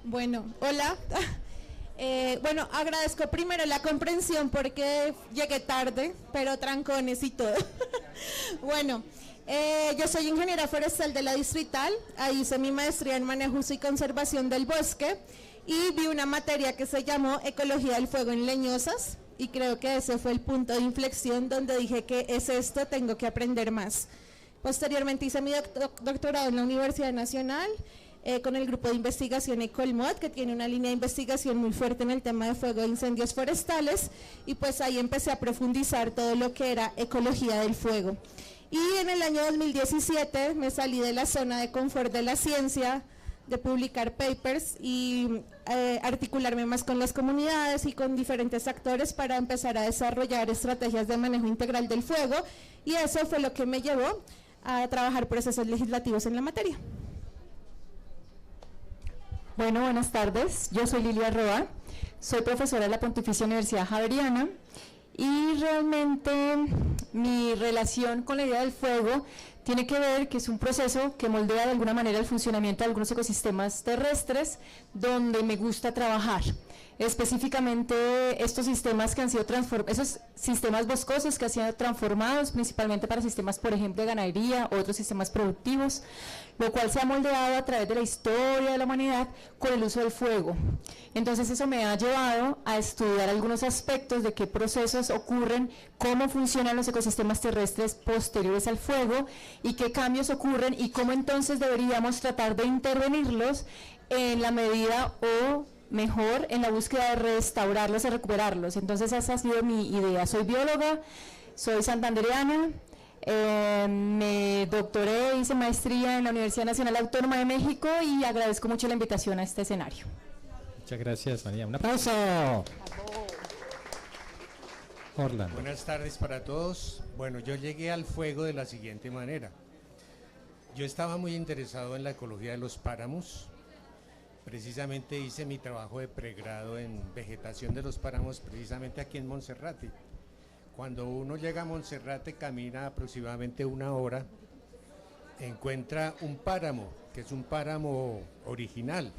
Bueno, hola. Bueno, agradezco primero la comprensión porque llegué tarde, pero trancones y todo. Bueno, yo soy ingeniera forestal de la Distrital, ahí hice mi maestría en manejo, uso y conservación del bosque y vi una materia que se llamó Ecología del Fuego en Leñosas y creo que ese fue el punto de inflexión donde dije que es esto, tengo que aprender más. Posteriormente hice mi doctorado en la Universidad Nacional con el grupo de investigación Ecolmod, que tiene una línea de investigación muy fuerte en el tema de fuego e incendios forestales, y pues ahí empecé a profundizar todo lo que era ecología del fuego. Y en el año 2017 me salí de la zona de confort de la ciencia, de publicar papers y articularme más con las comunidades y con diferentes actores para empezar a desarrollar estrategias de manejo integral del fuego, y eso fue lo que me llevó a trabajar procesos legislativos en la materia. Bueno, buenas tardes. Yo soy Lilia Roa, soy profesora de la Pontificia Universidad Javeriana y realmente mi relación con la idea del fuego tiene que ver que es un proceso que moldea de alguna manera el funcionamiento de algunos ecosistemas terrestres donde me gusta trabajar. Específicamente estos sistemas que han sido transformados, esos sistemas boscosos que han sido transformados principalmente para sistemas, por ejemplo, de ganadería o otros sistemas productivos, lo cual se ha moldeado a través de la historia de la humanidad con el uso del fuego. Entonces eso me ha llevado a estudiar algunos aspectos de qué procesos ocurren, cómo funcionan los ecosistemas terrestres posteriores al fuego y qué cambios ocurren y cómo entonces deberíamos tratar de intervenirlos en la medida o mejor en la búsqueda de restaurarlos y recuperarlos. Entonces esa ha sido mi idea. Soy bióloga, soy santandereana, me doctoré, hice maestría en la Universidad Nacional Autónoma de México y agradezco mucho la invitación a este escenario. Muchas gracias, María. Un aplauso. Orlando. Buenas tardes para todos. Bueno, yo llegué al fuego de la siguiente manera. Yo estaba muy interesado en la ecología de los páramos. Precisamente hice mi trabajo de pregrado en vegetación de los páramos precisamente aquí en Monserrate. Cuando uno llega a Monserrate, camina aproximadamente 1 hora, encuentra un páramo, que es un páramo original.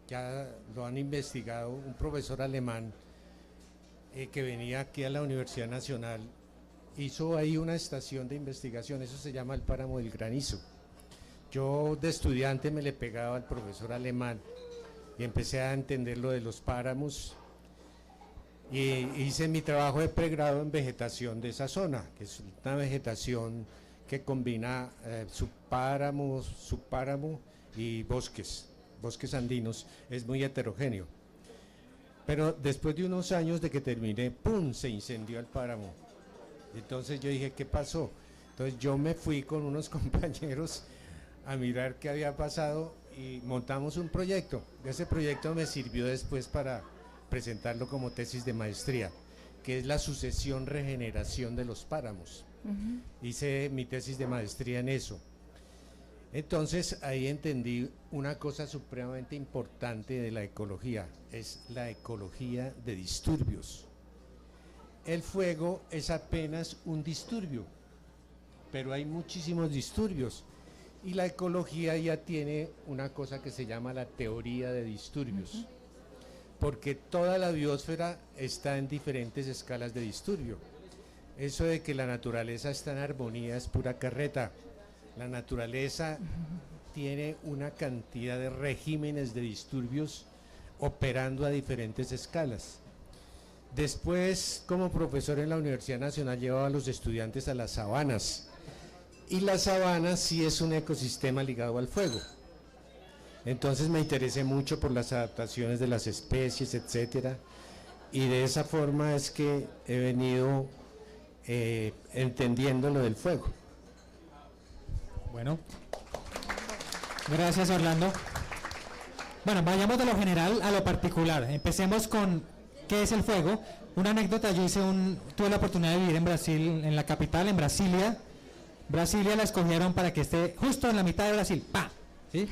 Ya lo han investigado un profesor alemán que venía aquí a la Universidad Nacional, hizo ahí una estación de investigación, eso se llama el páramo del Granizo. Yo de estudiante me le pegaba al profesor alemán y empecé a entender lo de los páramos y hice mi trabajo de pregrado en vegetación de esa zona, que es una vegetación que combina subpáramo y bosques andinos, es muy heterogéneo. Pero después de unos años de que terminé, ¡pum!, se incendió el páramo. Entonces yo dije, ¿qué pasó? Entonces yo me fui con unos compañeros a mirar qué había pasado y montamos un proyecto. Ese proyecto me sirvió después para presentarlo como tesis de maestría, que es la sucesión regeneración de los páramos. Hice mi tesis de maestría en eso. Entonces ahí entendí una cosa supremamente importante de la ecología, es la ecología de disturbios. El fuego es apenas un disturbio, pero hay muchísimos disturbios. Y la ecología ya tiene una cosa que se llama la teoría de disturbios, porque toda la biosfera está en diferentes escalas de disturbio. Eso de que la naturaleza está en armonía es pura carreta. La naturaleza tiene una cantidad de regímenes de disturbios operando a diferentes escalas. Después, como profesor en la Universidad Nacional, llevaba a los estudiantes a las sabanas. Y la sabana sí es un ecosistema ligado al fuego. Entonces me interesé mucho por las adaptaciones de las especies, etcétera, y de esa forma es que he venido entendiendo lo del fuego. Bueno, gracias, Orlando. Bueno, vayamos de lo general a lo particular. Empecemos con qué es el fuego. Una anécdota, tuve la oportunidad de vivir en Brasil, en la capital, en Brasilia. Brasilia la escogieron para que esté justo en la mitad de Brasil, ¡pa! ¿Sí?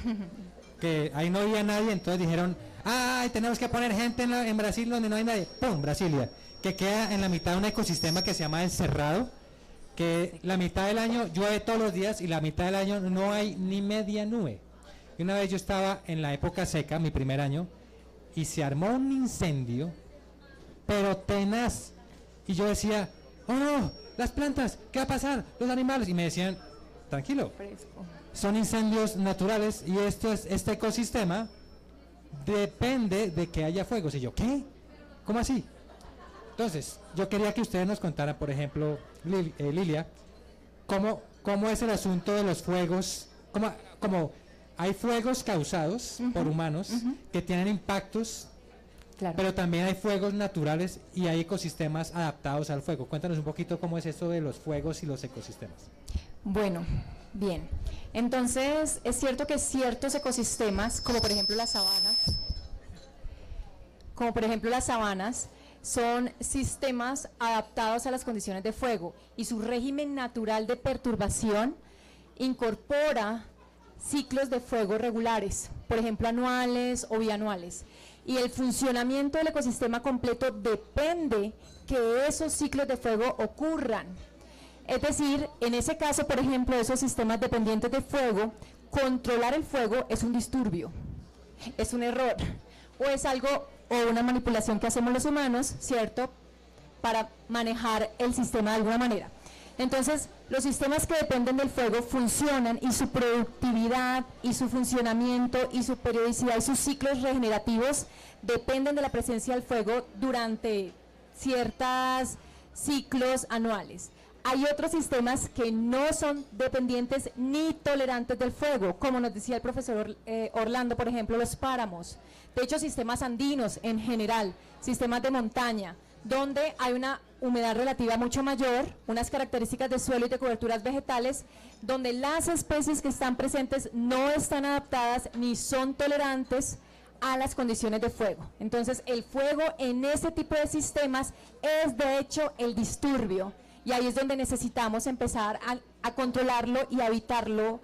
Que ahí no había nadie, entonces dijeron, ¡ay, tenemos que poner gente en Brasil donde no hay nadie! ¡Pum! Brasilia, que queda en la mitad de un ecosistema que se llama el Cerrado, que la mitad del año llueve todos los días y la mitad del año no hay ni media nube. Y una vez yo estaba en la época seca, mi primer año, y se armó un incendio, pero tenaz. Y yo decía, oh no, las plantas, ¿qué va a pasar? Los animales. Y me decían, tranquilo, son incendios naturales y este ecosistema depende de que haya fuegos. Y yo, ¿qué? ¿Cómo así? Entonces, yo quería que ustedes nos contaran, por ejemplo, Lilia, cómo es el asunto de los fuegos, cómo hay fuegos causados por humanos que tienen impactos, Claro. pero también hay fuegos naturales y hay ecosistemas adaptados al fuego. Cuéntanos un poquito cómo es eso de los fuegos y los ecosistemas. Bueno, bien. Entonces, es cierto que ciertos ecosistemas, como por ejemplo las sabanas, son sistemas adaptados a las condiciones de fuego y su régimen natural de perturbación incorpora ciclos de fuego regulares, por ejemplo anuales o bianuales. Y el funcionamiento del ecosistema completo depende que esos ciclos de fuego ocurran. Es decir, en ese caso, por ejemplo, esos sistemas dependientes de fuego, controlar el fuego es un disturbio, es un error, o es algo, o una manipulación que hacemos los humanos, ¿cierto?, para manejar el sistema de alguna manera. Entonces, los sistemas que dependen del fuego funcionan y su productividad y su funcionamiento y su periodicidad y sus ciclos regenerativos dependen de la presencia del fuego durante ciertos ciclos anuales. Hay otros sistemas que no son dependientes ni tolerantes del fuego, como nos decía el profesor Orlando, por ejemplo, los páramos. De hecho, sistemas andinos en general, sistemas de montaña, donde hay una humedad relativa mucho mayor, unas características de suelo y de coberturas vegetales, donde las especies que están presentes no están adaptadas ni son tolerantes a las condiciones de fuego. Entonces, el fuego en este tipo de sistemas es de hecho el disturbio, y ahí es donde necesitamos empezar a controlarlo y a evitarlo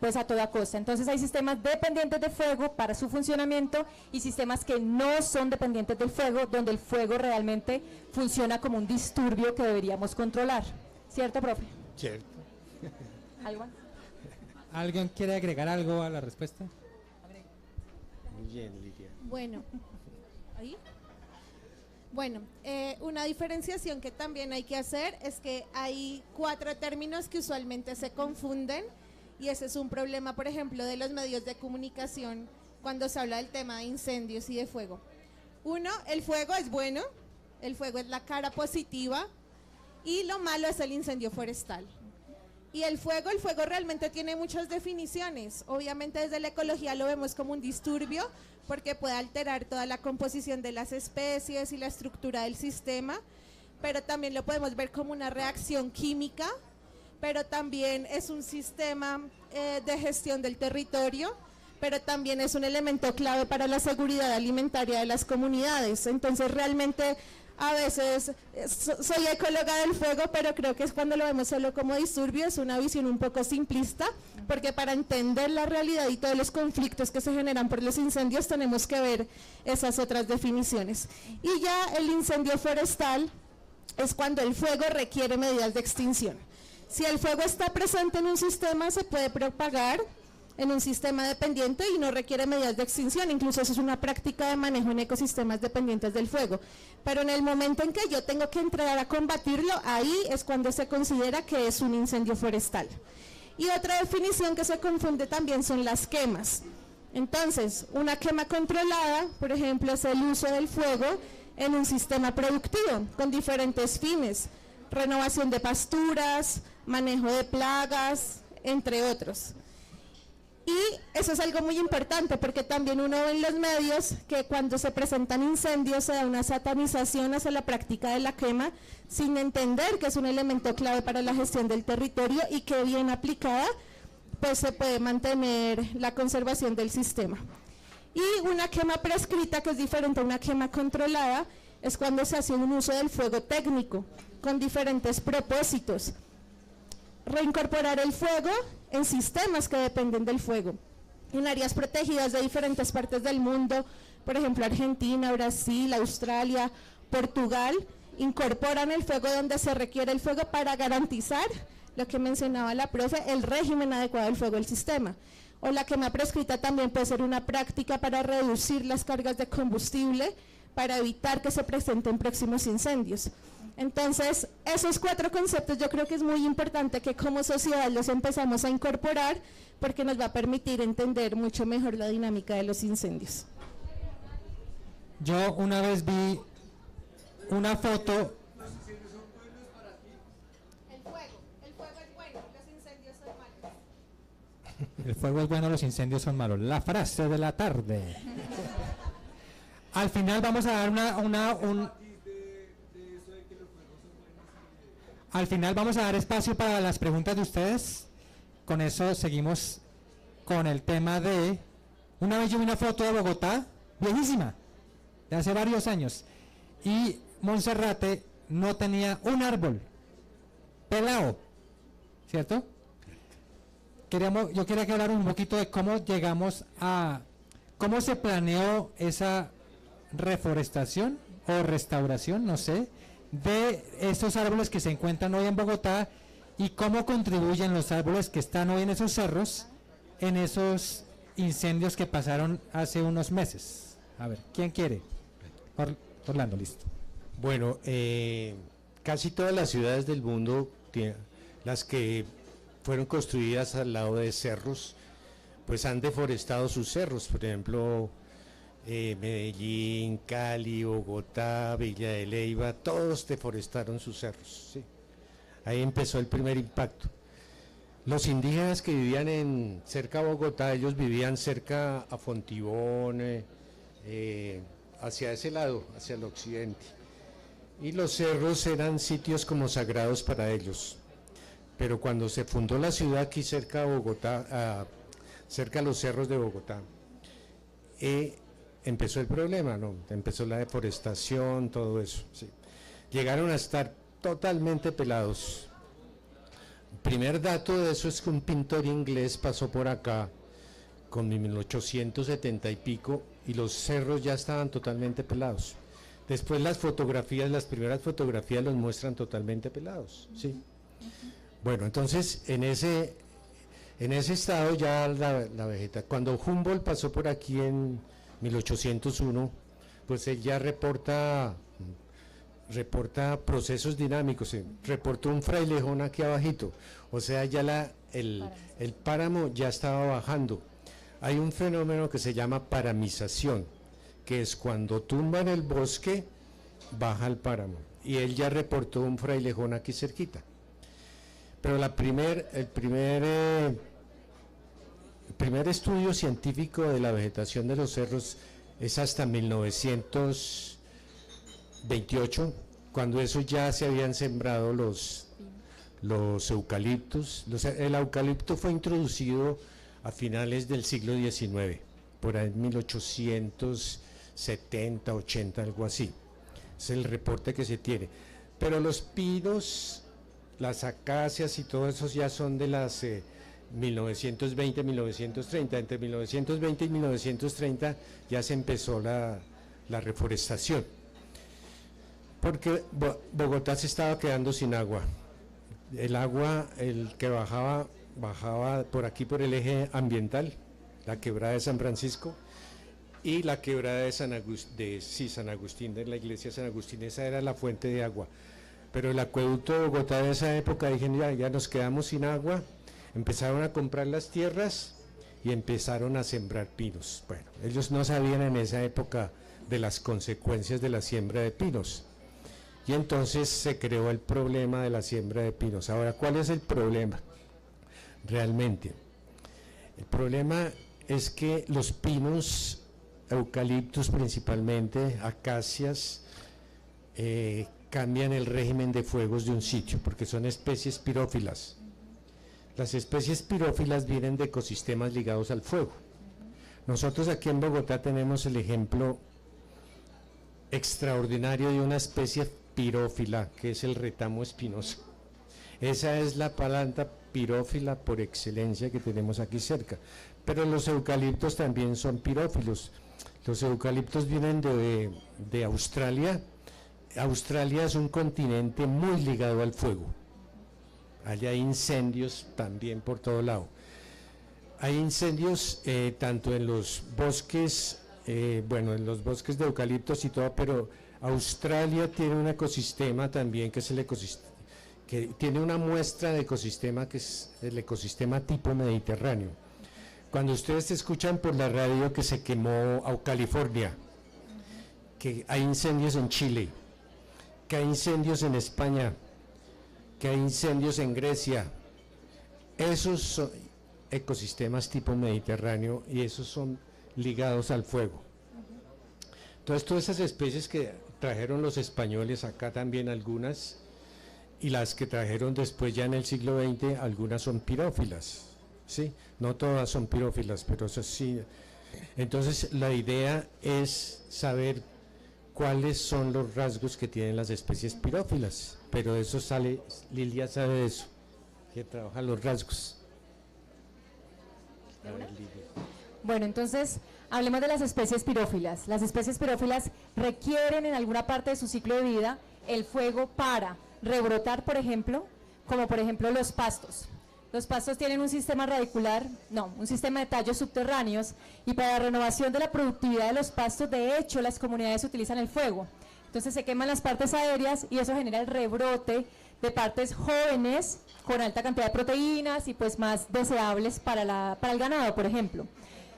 pues a toda costa. Entonces hay sistemas dependientes de fuego para su funcionamiento y sistemas que no son dependientes del fuego, donde el fuego realmente funciona como un disturbio que deberíamos controlar. ¿Cierto, profe? Cierto. ¿Algo más? ¿Alguien quiere agregar algo a la respuesta? Muy bien, Lidia. Bueno, ¿ahí? Bueno, una diferenciación que también hay que hacer es que hay 4 términos que usualmente se confunden, y ese es un problema, por ejemplo, de los medios de comunicación cuando se habla del tema de incendios y de fuego. Uno, el fuego es bueno, el fuego es la cara positiva, y lo malo es el incendio forestal. Y el fuego realmente tiene muchas definiciones. Obviamente desde la ecología lo vemos como un disturbio porque puede alterar toda la composición de las especies y la estructura del sistema, pero también lo podemos ver como una reacción química, pero también es un sistema de gestión del territorio, pero también es un elemento clave para la seguridad alimentaria de las comunidades. Entonces realmente a veces soy ecóloga del fuego, pero creo que es cuando lo vemos solo como disturbio, es una visión un poco simplista, porque para entender la realidad y todos los conflictos que se generan por los incendios tenemos que ver esas otras definiciones. Y ya el incendio forestal es cuando el fuego requiere medidas de extinción. Si el fuego está presente en un sistema, se puede propagar en un sistema dependiente y no requiere medidas de extinción. Incluso eso es una práctica de manejo en ecosistemas dependientes del fuego. Pero en el momento en que yo tengo que entrar a combatirlo, ahí es cuando se considera que es un incendio forestal. Y otra definición que se confunde también son las quemas. Entonces, una quema controlada, por ejemplo, es el uso del fuego en un sistema productivo con diferentes fines: renovación de pasturas, manejo de plagas, entre otros. Y eso es algo muy importante porque también uno ve en los medios que cuando se presentan incendios se da una satanización hacia la práctica de la quema sin entender que es un elemento clave para la gestión del territorio y que bien aplicada pues se puede mantener la conservación del sistema. Y una quema prescrita, que es diferente a una quema controlada, es cuando se hace un uso del fuego técnico con diferentes propósitos. Reincorporar el fuego en sistemas que dependen del fuego, en áreas protegidas de diferentes partes del mundo, por ejemplo Argentina, Brasil, Australia, Portugal, incorporan el fuego donde se requiere el fuego para garantizar lo que mencionaba la profe, el régimen adecuado del fuego del sistema. o la quema prescrita también puede ser una práctica para reducir las cargas de combustible para evitar que se presenten próximos incendios. Entonces, esos 4 conceptos yo creo que es muy importante que como sociedad los empezamos a incorporar porque nos va a permitir entender mucho mejor la dinámica de los incendios. Yo una vez vi una foto. El fuego es bueno, los incendios son malos. El fuego es bueno, los incendios son malos. La frase de la tarde. Al final vamos a dar al final vamos a dar espacio para las preguntas de ustedes. Con eso seguimos con el tema de... Una vez yo vi una foto de Bogotá, viejísima, de hace varios años, y Monserrate no tenía un árbol, pelado, ¿cierto? Yo quería que hablar un poquito de cómo llegamos a... ¿Cómo se planeó esa reforestación o restauración, no sé, de estos árboles que se encuentran hoy en Bogotá y cómo contribuyen los árboles que están hoy en esos cerros en esos incendios que pasaron hace unos meses? A ver, ¿quién quiere? Orlando, listo. Bueno, casi todas las ciudades del mundo, las que fueron construidas al lado de cerros, pues han deforestado sus cerros. Por ejemplo, Medellín, Cali, Bogotá, Villa de Leyva, todos deforestaron sus cerros, ¿sí? Ahí empezó el primer impacto. Los indígenas que vivían cerca de Bogotá, ellos vivían cerca a Fontibón, hacia ese lado, hacia el occidente. Y los cerros eran sitios como sagrados para ellos. Pero cuando se fundó la ciudad aquí cerca de Bogotá, cerca de los cerros de Bogotá, empezó el problema, ¿no? Empezó la deforestación, todo eso, ¿sí? Llegaron a estar totalmente pelados. El primer dato de eso es que un pintor inglés pasó por acá con 1870 y pico y los cerros ya estaban totalmente pelados. Después las primeras fotografías los muestran totalmente pelados, ¿sí? Bueno, entonces en ese estado ya la vegetación. Cuando Humboldt pasó por aquí en 1801, pues él ya reporta procesos dinámicos, reportó un frailejón aquí abajito, o sea ya el páramo ya estaba bajando. Hay un fenómeno que se llama paramización, que es cuando tumban el bosque, baja el páramo, y él ya reportó un frailejón aquí cerquita. Pero el primer estudio científico de la vegetación de los cerros es hasta 1928, cuando eso ya se habían sembrado los eucaliptos. El eucalipto fue introducido a finales del siglo XIX, por ahí en 1870, 80, algo así. Es el reporte que se tiene. Pero los pinos, las acacias y todo eso ya son de las 1920, 1930. Entre 1920 y 1930 ya se empezó la reforestación, porque Bogotá se estaba quedando sin agua. El agua, el que bajaba por aquí por el eje ambiental, la quebrada de San Francisco y la quebrada de San Agustín, de la iglesia de San Agustín, esa era la fuente de agua. Pero el acueducto de Bogotá de esa época dijeron ya nos quedamos sin agua, empezaron a comprar las tierras y empezaron a sembrar pinos. Bueno, ellos no sabían en esa época de las consecuencias de la siembra de pinos. Y entonces se creó el problema de la siembra de pinos. Ahora, ¿cuál es el problema? Realmente, el problema es que los pinos, eucaliptos principalmente, acacias, cambian el régimen de fuegos de un sitio, porque son especies pirófilas. Las especies pirófilas vienen de ecosistemas ligados al fuego. Nosotros aquí en Bogotá tenemos el ejemplo extraordinario de una especie pirófila, que es el retamo espinoso. Esa es la planta pirófila por excelencia que tenemos aquí cerca. Pero los eucaliptos también son pirófilos. Los eucaliptos vienen de Australia. Australia es un continente muy ligado al fuego. Allá hay incendios también por todo lado. Hay incendios tanto en los bosques, en los bosques de eucaliptos y todo, pero Australia tiene un ecosistema también que es el ecosistema, que tiene una muestra de ecosistema que es el ecosistema tipo mediterráneo. Cuando ustedes escuchan por la radio que se quemó California, que hay incendios en Chile, que hay incendios en España, que hay incendios en Grecia, esos son ecosistemas tipo mediterráneo y esos son ligados al fuego. Entonces todas esas especies que trajeron los españoles, acá también algunas, y las que trajeron después ya en el siglo XX, algunas son pirófilas, ¿sí? No todas son pirófilas, pero eso sí. Entonces la idea es saber cuáles son los rasgos que tienen las especies pirófilas, pero de eso sale, Lilia sabe de eso, que trabaja los rasgos. A ver, Lilia. Bueno, entonces hablemos de las especies pirófilas. Las especies pirófilas requieren en alguna parte de su ciclo de vida el fuego para rebrotar, por ejemplo, como por ejemplo los pastos. Los pastos tienen un sistema radicular, un sistema de tallos subterráneos, y para la renovación de la productividad de los pastos, de hecho, las comunidades utilizan el fuego. Entonces se queman las partes aéreas y eso genera el rebrote de partes jóvenes con alta cantidad de proteínas y pues más deseables para el ganado, por ejemplo.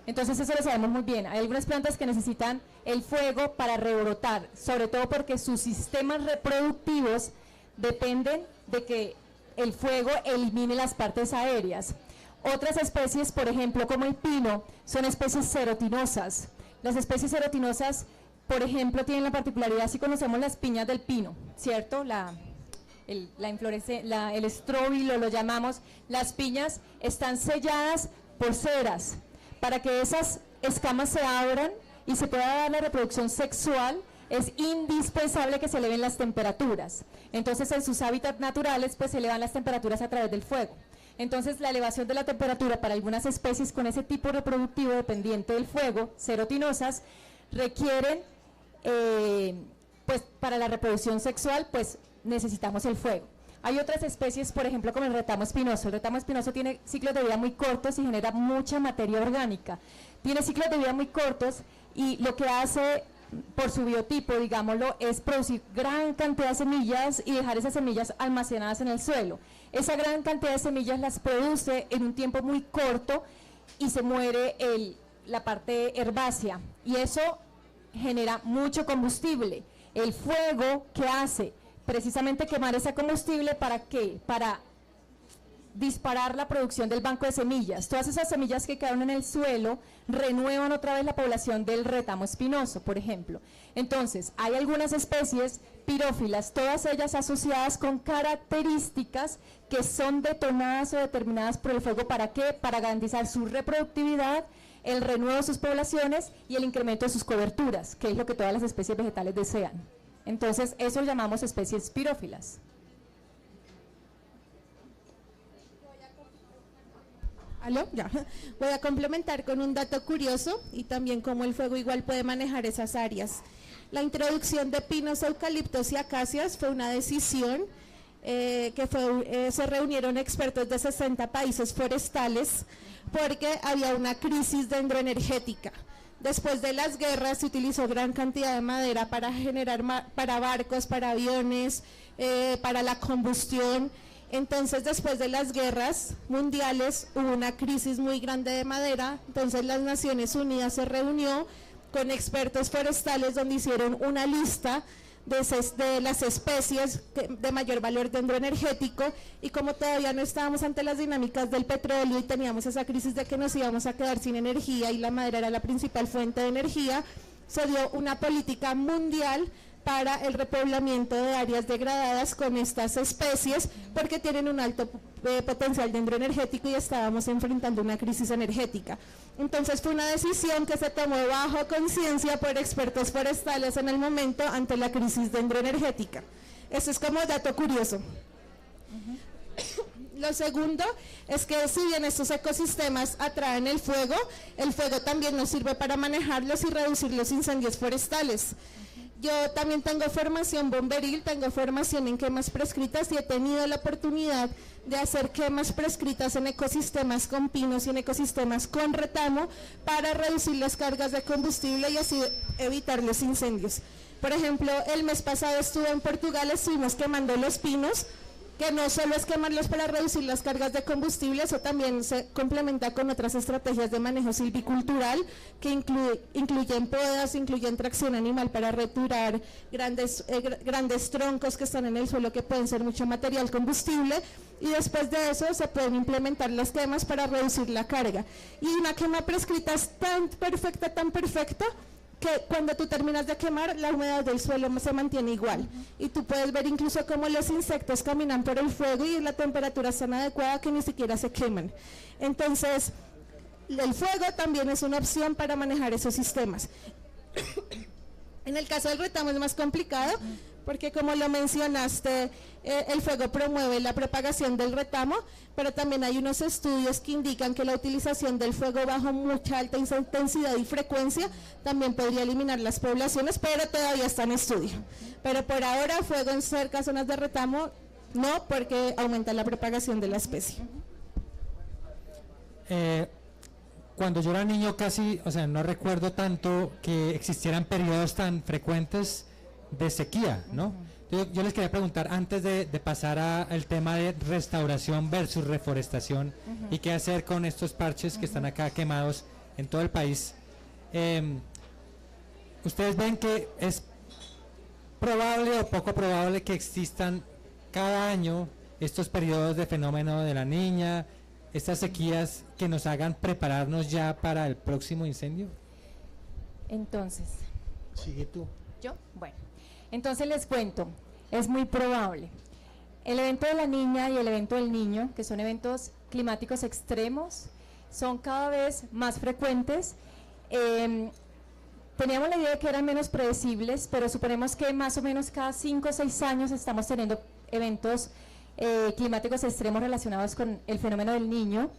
Entonces eso lo sabemos muy bien. Hay algunas plantas que necesitan el fuego para rebrotar, sobre todo porque sus sistemas reproductivos dependen de que el fuego elimine las partes aéreas. Otras especies, por ejemplo, como el pino, son especies serotinosas. Las especies serotinosas, por ejemplo, tienen la particularidad, si conocemos las piñas del pino, ¿cierto? El estróbilo lo llamamos. Las piñas están selladas por ceras para que esas escamas se abran y se pueda dar la reproducción sexual. Es indispensable que se eleven las temperaturas. Entonces, en sus hábitats naturales, pues se elevan las temperaturas a través del fuego. Entonces, la elevación de la temperatura para algunas especies con ese tipo reproductivo dependiente del fuego, serotinosas, requieren, pues para la reproducción sexual, pues necesitamos el fuego. Hay otras especies, por ejemplo, como el retamo espinoso. El retamo espinoso tiene ciclos de vida muy cortos y genera mucha materia orgánica. Tiene ciclos de vida muy cortos y lo que hace, por su biotipo, digámoslo, es producir gran cantidad de semillas y dejar esas semillas almacenadas en el suelo. Esa gran cantidad de semillas las produce en un tiempo muy corto y se muere la parte herbácea, y eso genera mucho combustible. El fuego, ¿qué hace? Precisamente quemar ese combustible, ¿para qué? Para disparar la producción del banco de semillas. Todas esas semillas que quedaron en el suelo renuevan otra vez la población del retamo espinoso, por ejemplo. Entonces, hay algunas especies pirófilas, todas ellas asociadas con características que son detonadas o determinadas por el fuego. ¿Para qué? Para garantizar su reproductividad, el renuevo de sus poblaciones y el incremento de sus coberturas, que es lo que todas las especies vegetales desean. Entonces, eso lo llamamos especies pirófilas. ¿Aló? Ya. Voy a complementar con un dato curioso y también cómo el fuego igual puede manejar esas áreas. La introducción de pinos, eucaliptos y acacias fue una decisión se reunieron expertos de 60 países forestales porque había una crisis dendroenergética. Después de las guerras se utilizó gran cantidad de madera para generar para barcos, para aviones, para la combustión. Entonces, después de las guerras mundiales hubo una crisis muy grande de madera. Entonces las Naciones Unidas se reunió con expertos forestales donde hicieron una lista de las especies de mayor valor dendroenergético, y como todavía no estábamos ante las dinámicas del petróleo y teníamos esa crisis de que nos íbamos a quedar sin energía y la madera era la principal fuente de energía, se dio una política mundial para el repoblamiento de áreas degradadas con estas especies porque tienen un alto potencial dendroenergético y estábamos enfrentando una crisis energética. Entonces fue una decisión que se tomó bajo conciencia por expertos forestales en el momento ante la crisis dendroenergética. Eso es como dato curioso. Lo segundo es que si bien estos ecosistemas atraen el fuego también nos sirve para manejarlos y reducir los incendios forestales. Yo también tengo formación bomberil, tengo formación en quemas prescritas y he tenido la oportunidad de hacer quemas prescritas en ecosistemas con pinos y en ecosistemas con retamo para reducir las cargas de combustible y así evitar los incendios. Por ejemplo, el mes pasado estuve en Portugal, estuvimos quemando los pinos, que no solo es quemarlos para reducir las cargas de combustible, eso también se complementa con otras estrategias de manejo silvicultural que incluyen podas, incluyen tracción animal para retirar grandes troncos que están en el suelo que pueden ser mucho material combustible, y después de eso se pueden implementar las quemas para reducir la carga. Y una quema prescrita es tan perfecta, que cuando tú terminas de quemar, la humedad del suelo se mantiene igual. Y tú puedes ver incluso cómo los insectos caminan por el fuego y la temperatura es tan adecuada que ni siquiera se queman. Entonces, el fuego también es una opción para manejar esos sistemas. En el caso del retamo es más complicado, porque como lo mencionaste, el fuego promueve la propagación del retamo, pero también hay unos estudios que indican que la utilización del fuego bajo mucha alta intensidad y frecuencia también podría eliminar las poblaciones, pero todavía está en estudio. Pero por ahora, fuego en cerca zonas de retamo, no, porque aumenta la propagación de la especie. Cuando yo era niño casi, o sea, no recuerdo tanto que existieran periodos tan frecuentes de sequía, ¿no? Yo les quería preguntar, antes de pasar al tema de restauración versus reforestación y qué hacer con estos parches que están acá quemados en todo el país, ¿ustedes ven que es probable o poco probable que existan cada año estos periodos de fenómeno de la niña, estas sequías que nos hagan prepararnos ya para el próximo incendio? Entonces, Sigue tú. ¿yo? Bueno, entonces les cuento, es muy probable. El evento de la niña y el evento del niño, que son eventos climáticos extremos, son cada vez más frecuentes. Teníamos la idea de que eran menos predecibles, pero suponemos que más o menos cada 5 o 6 años estamos teniendo eventos climáticos extremos relacionados con el fenómeno del niño,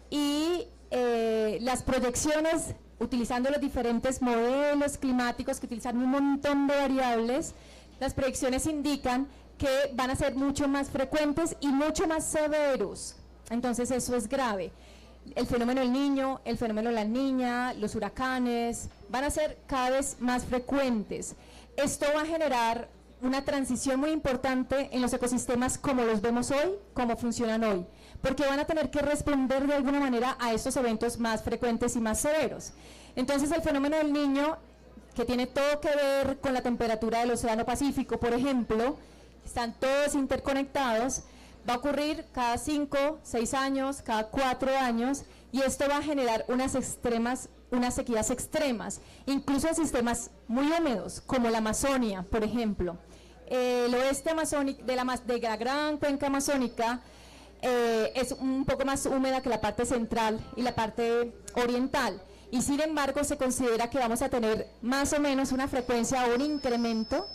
y las proyecciones, utilizando los diferentes modelos climáticos que utilizan un montón de variables, las proyecciones indican que van a ser mucho más frecuentes y mucho más severos. Entonces eso es grave. El fenómeno del niño, el fenómeno de la niña, los huracanes, van a ser cada vez más frecuentes. Esto va a generar una transición muy importante en los ecosistemas como los vemos hoy, como funcionan hoy, porque van a tener que responder de alguna manera a estos eventos más frecuentes y más severos. Entonces el fenómeno del niño, que tiene todo que ver con la temperatura del Océano Pacífico, por ejemplo, están todos interconectados, va a ocurrir cada 5, 6 años, cada 4 años, y esto va a generar unas sequías extremas, incluso en sistemas muy húmedos, como la Amazonia, por ejemplo. El oeste amazónico, de la gran cuenca amazónica, es un poco más húmeda que la parte central y la parte oriental, y sin embargo se considera que vamos a tener más o menos una frecuencia o un incremento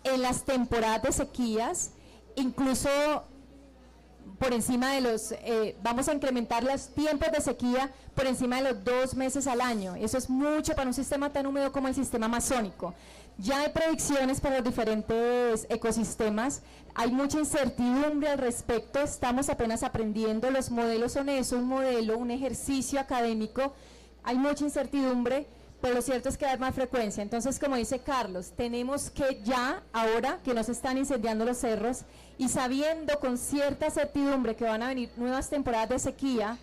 en las temporadas de sequías, incluso por encima de los, vamos a incrementar los tiempos de sequía por encima de los 2 meses al año. Eso es mucho para un sistema tan húmedo como el sistema amazónico. Ya hay predicciones para los diferentes ecosistemas, hay mucha incertidumbre al respecto, estamos apenas aprendiendo, los modelos son eso, un modelo, un ejercicio académico, hay mucha incertidumbre, pero lo cierto es que hay más frecuencia. Entonces, como dice Carlos, tenemos que ya, ahora que nos están incendiando los cerros, y sabiendo con cierta certidumbre que van a venir nuevas temporadas de sequía,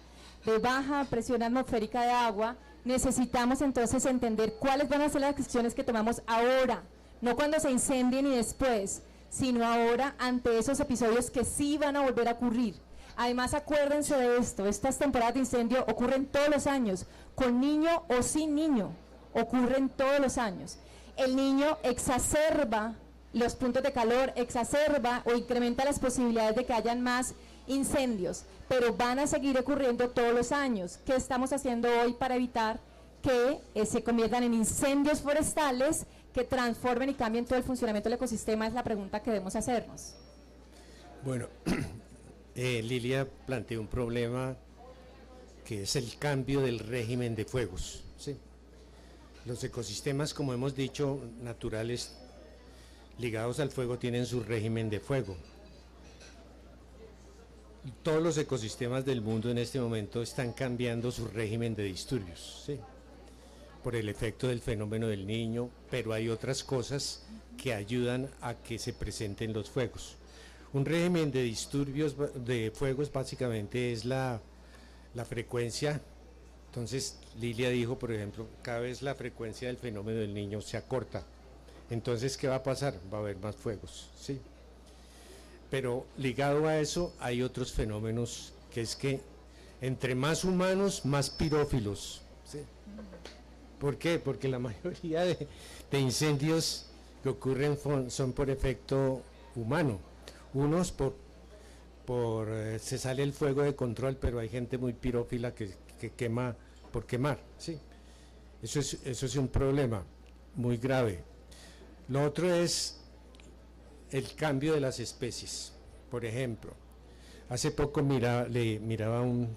de baja presión atmosférica de agua, necesitamos entonces entender cuáles van a ser las acciones que tomamos ahora, no cuando se incendie ni después, sino ahora ante esos episodios que sí van a volver a ocurrir. Además, acuérdense de esto, estas temporadas de incendio ocurren todos los años, con niño o sin niño, ocurren todos los años. El niño exacerba los puntos de calor, exacerba o incrementa las posibilidades de que hayan más incendios, pero van a seguir ocurriendo todos los años. ¿Qué estamos haciendo hoy para evitar que se conviertan en incendios forestales que transformen y cambien todo el funcionamiento del ecosistema? Es la pregunta que debemos hacernos. Bueno, Lilia planteó un problema que es el cambio del régimen de fuegos, ¿sí? Los ecosistemas, como hemos dicho, naturales ligados al fuego tienen su régimen de fuego. Todos los ecosistemas del mundo en este momento están cambiando su régimen de disturbios, ¿sí? Por el efecto del fenómeno del Niño, pero hay otras cosas que ayudan a que se presenten los fuegos. Un régimen de disturbios de fuegos básicamente es la frecuencia. Entonces Lilia dijo, por ejemplo, cada vez la frecuencia del fenómeno del Niño se acorta. Entonces, ¿qué va a pasar? Va a haber más fuegos, ¿sí? Pero ligado a eso hay otros fenómenos, que es que entre más humanos, más pirófilos, ¿sí? ¿Por qué? Porque la mayoría de incendios que ocurren son por efecto humano. Unos se sale el fuego de control, pero hay gente muy pirófila que quema por quemar, ¿sí? Eso es un problema muy grave. Lo otro es el cambio de las especies. Por ejemplo, hace poco miraba un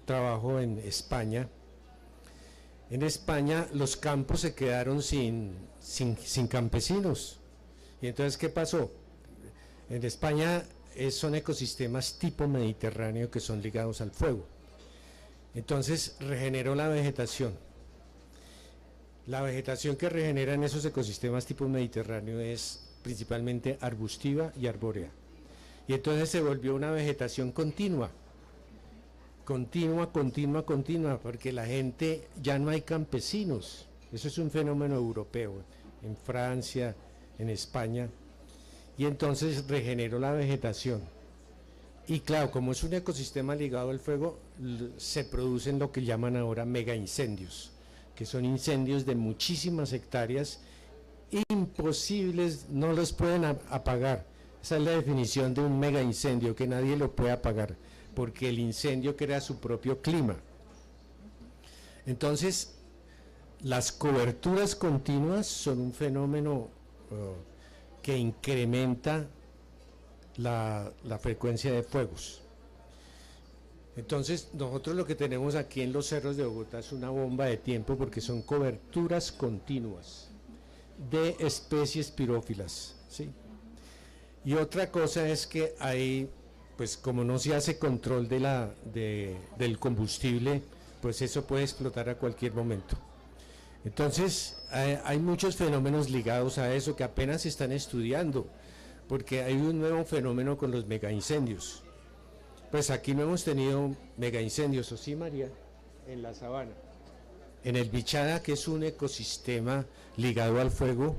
trabajo en España. En España los campos se quedaron sin campesinos. Y entonces, ¿qué pasó? En España son ecosistemas tipo mediterráneo que son ligados al fuego. Entonces regeneró la vegetación. La vegetación que regenera en esos ecosistemas tipo mediterráneo es principalmente arbustiva y arbórea. Y entonces se volvió una vegetación continua, porque la gente, ya no hay campesinos. Eso es un fenómeno europeo, en Francia, en España, y entonces regeneró la vegetación. Y claro, como es un ecosistema ligado al fuego, se producen lo que llaman ahora mega incendios, que son incendios de muchísimas hectáreas, imposibles, no los pueden apagar. Esa es la definición de un mega incendio, que nadie lo puede apagar, porque el incendio crea su propio clima. Entonces, las coberturas continuas son un fenómeno que incrementa la frecuencia de fuegos. Entonces, nosotros lo que tenemos aquí en los cerros de Bogotá es una bomba de tiempo, porque son coberturas continuas de especies pirófilas, ¿sí? Y otra cosa es que hay, pues como no se hace control del combustible, pues eso puede explotar a cualquier momento. Entonces, hay muchos fenómenos ligados a eso que apenas se están estudiando, porque hay un nuevo fenómeno con los megaincendios. Pues aquí no hemos tenido megaincendios, ¿o sí, María? En la sabana. En el Bichada, que es un ecosistema ligado al fuego,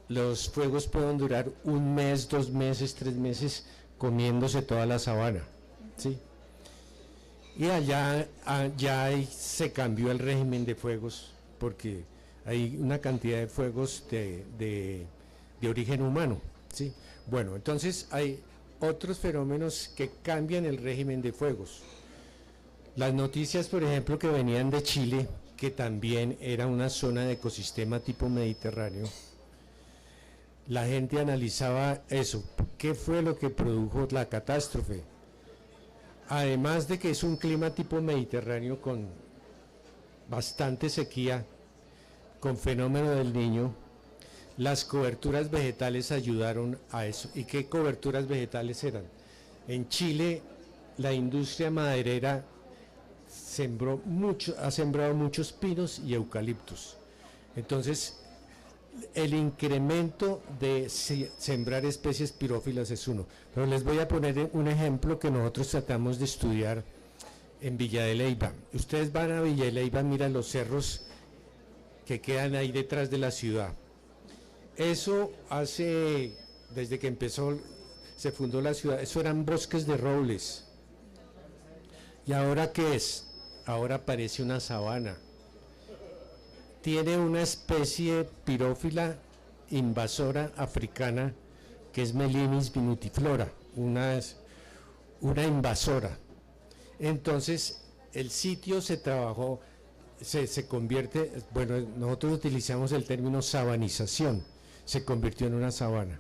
los fuegos pueden durar 1 mes, 2 meses, 3 meses, comiéndose toda la sabana, ¿sí? Y allá se cambió el régimen de fuegos, porque hay una cantidad de fuegos de origen humano, ¿sí? Bueno, entonces hay otros fenómenos que cambian el régimen de fuegos. Las noticias, por ejemplo, que venían de Chile, que también era una zona de ecosistema tipo mediterráneo, la gente analizaba eso, qué fue lo que produjo la catástrofe. Además de que es un clima tipo mediterráneo con bastante sequía, con fenómeno del Niño, las coberturas vegetales ayudaron a eso. ¿Y qué coberturas vegetales eran? En Chile, la industria maderera ha sembrado muchos pinos y eucaliptos. Entonces, el incremento de sembrar especies pirófilas es uno. Pero les voy a poner un ejemplo que nosotros tratamos de estudiar en Villa de Leyva. Ustedes van a Villa de Leyva, miran los cerros que quedan ahí detrás de la ciudad. Eso desde que se fundó la ciudad, eso eran bosques de robles. ¿Y ahora qué es? Ahora parece una sabana. Tiene una especie pirófila invasora africana que es Melinis vinutiflora, una invasora. Entonces, el sitio se trabajó, se convierte, bueno, nosotros utilizamos el término sabanización, se convirtió en una sabana.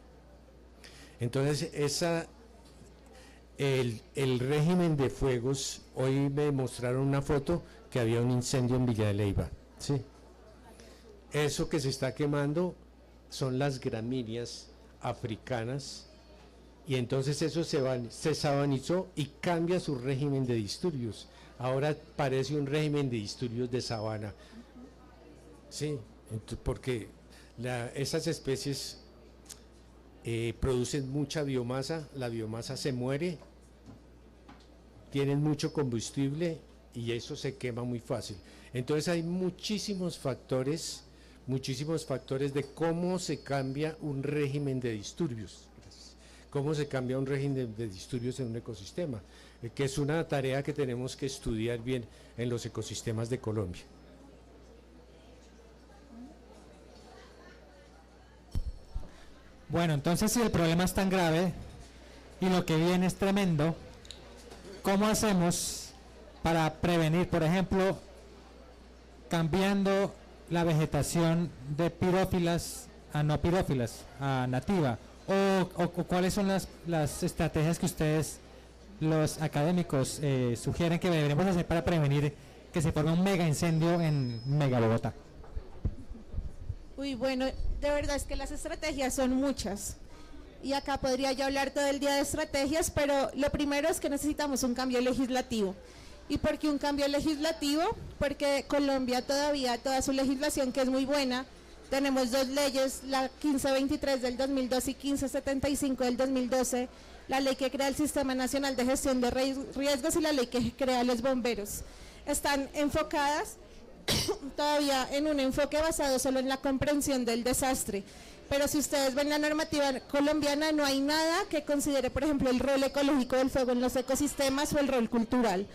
Entonces, el régimen de fuegos, hoy me mostraron una foto que había un incendio en Villa de Leyva, ¿sí? eso que se está quemando son las gramíneas africanas, y entonces eso se sabanizó y cambia su régimen de disturbios. Ahora parece un régimen de disturbios de sabana. Sí, porque esas especies producen mucha biomasa, la biomasa se muere, tienen mucho combustible y eso se quema muy fácil. Entonces hay muchísimos factores de cómo se cambia un régimen de disturbios, cómo se cambia un régimen de disturbios en un ecosistema, que es una tarea que tenemos que estudiar bien en los ecosistemas de Colombia. Bueno, entonces si el problema es tan grave y lo que viene es tremendo, ¿cómo hacemos para prevenir, por ejemplo, cambiando la vegetación de pirófilas a no pirófilas, a nativa? ¿O cuáles son las estrategias que ustedes, los académicos, sugieren que deberíamos hacer para prevenir que se forme un mega incendio en Mega Bogotá? Uy, bueno, de verdad es que las estrategias son muchas. Y acá podría yo hablar todo el día de estrategias, pero lo primero es que necesitamos un cambio legislativo. ¿Y por qué un cambio legislativo? Porque Colombia todavía, toda su legislación, que es muy buena, tenemos dos leyes, la 1523 del 2012 y 1575 del 2012, la ley que crea el Sistema Nacional de Gestión de Riesgos y la ley que crea los bomberos. Están enfocadas todavía en un enfoque basado solo en la comprensión del desastre, pero si ustedes ven la normativa colombiana, no hay nada que considere, por ejemplo, el rol ecológico del fuego en los ecosistemas o el rol cultural.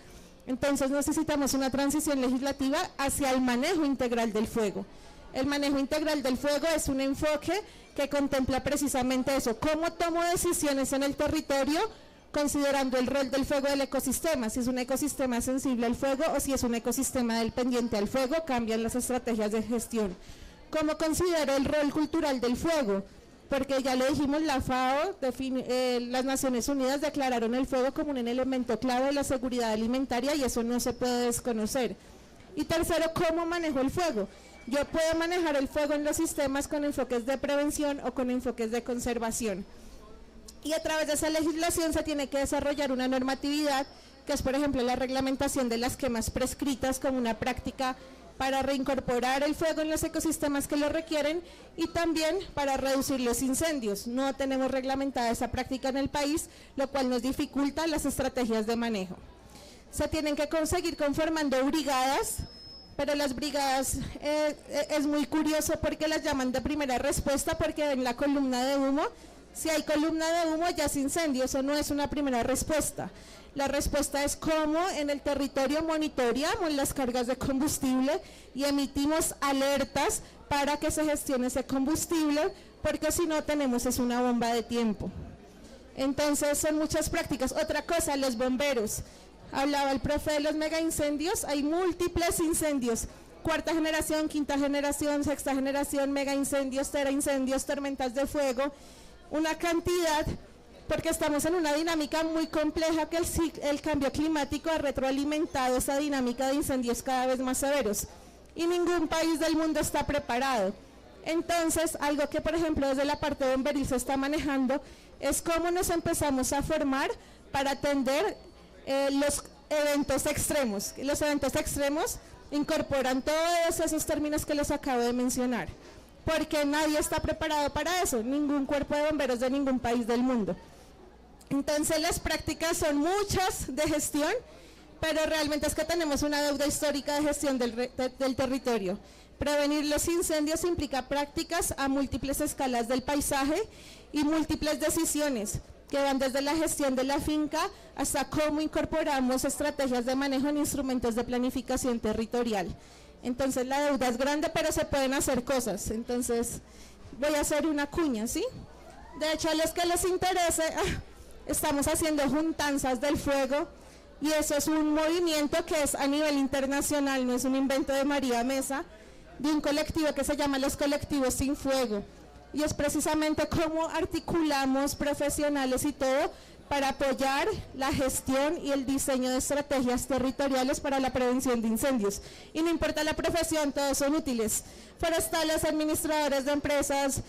Entonces necesitamos una transición legislativa hacia el manejo integral del fuego. El manejo integral del fuego es un enfoque que contempla precisamente eso, cómo tomo decisiones en el territorio considerando el rol del fuego del ecosistema, si es un ecosistema sensible al fuego o si es un ecosistema dependiente al fuego, cambian las estrategias de gestión. ¿Cómo considero el rol cultural del fuego? Porque ya lo dijimos, la FAO, las Naciones Unidas declararon el fuego como un elemento clave de la seguridad alimentaria y eso no se puede desconocer. Y tercero, ¿cómo manejo el fuego? Yo puedo manejar el fuego en los sistemas con enfoques de prevención o con enfoques de conservación. Y a través de esa legislación se tiene que desarrollar una normatividad, que es por ejemplo la reglamentación de las quemas prescritas como una práctica para reincorporar el fuego en los ecosistemas que lo requieren y también para reducir los incendios. No tenemos reglamentada esa práctica en el país, lo cual nos dificulta las estrategias de manejo. Se tienen que conseguir conformando brigadas, pero las brigadas es muy curioso porque las llaman de primera respuesta, porque en la columna de humo, si hay columna de humo ya es incendio, eso no es una primera respuesta. La respuesta es cómo en el territorio monitoreamos las cargas de combustible y emitimos alertas para que se gestione ese combustible, porque si no tenemos es una bomba de tiempo. Entonces son muchas prácticas. Otra cosa, los bomberos. Hablaba el profe de los mega incendios, hay múltiples incendios, cuarta generación, quinta generación, sexta generación, mega incendios, teraincendios, tormentas de fuego, una cantidad, porque estamos en una dinámica muy compleja que el cambio climático ha retroalimentado esa dinámica de incendios cada vez más severos y ningún país del mundo está preparado. Entonces, algo que por ejemplo desde la parte bomberil se está manejando es cómo nos empezamos a formar para atender los eventos extremos. Los eventos extremos incorporan todos esos términos que les acabo de mencionar, porque nadie está preparado para eso, ningún cuerpo de bomberos de ningún país del mundo. Entonces las prácticas son muchas de gestión, pero realmente es que tenemos una deuda histórica de gestión del territorio. Prevenir los incendios implica prácticas a múltiples escalas del paisaje y múltiples decisiones que van desde la gestión de la finca hasta cómo incorporamos estrategias de manejo en instrumentos de planificación territorial. Entonces la deuda es grande, pero se pueden hacer cosas. Entonces voy a hacer una cuña, ¿sí? De hecho, a los que les interese, estamos haciendo juntanzas del fuego y eso es un movimiento que es a nivel internacional, no es un invento de María Mesa, de un colectivo que se llama los colectivos sin fuego. Y es precisamente cómo articulamos profesionales y todo para apoyar la gestión y el diseño de estrategias territoriales para la prevención de incendios. Y no importa la profesión, todos son útiles. Forestales, administradores de empresas,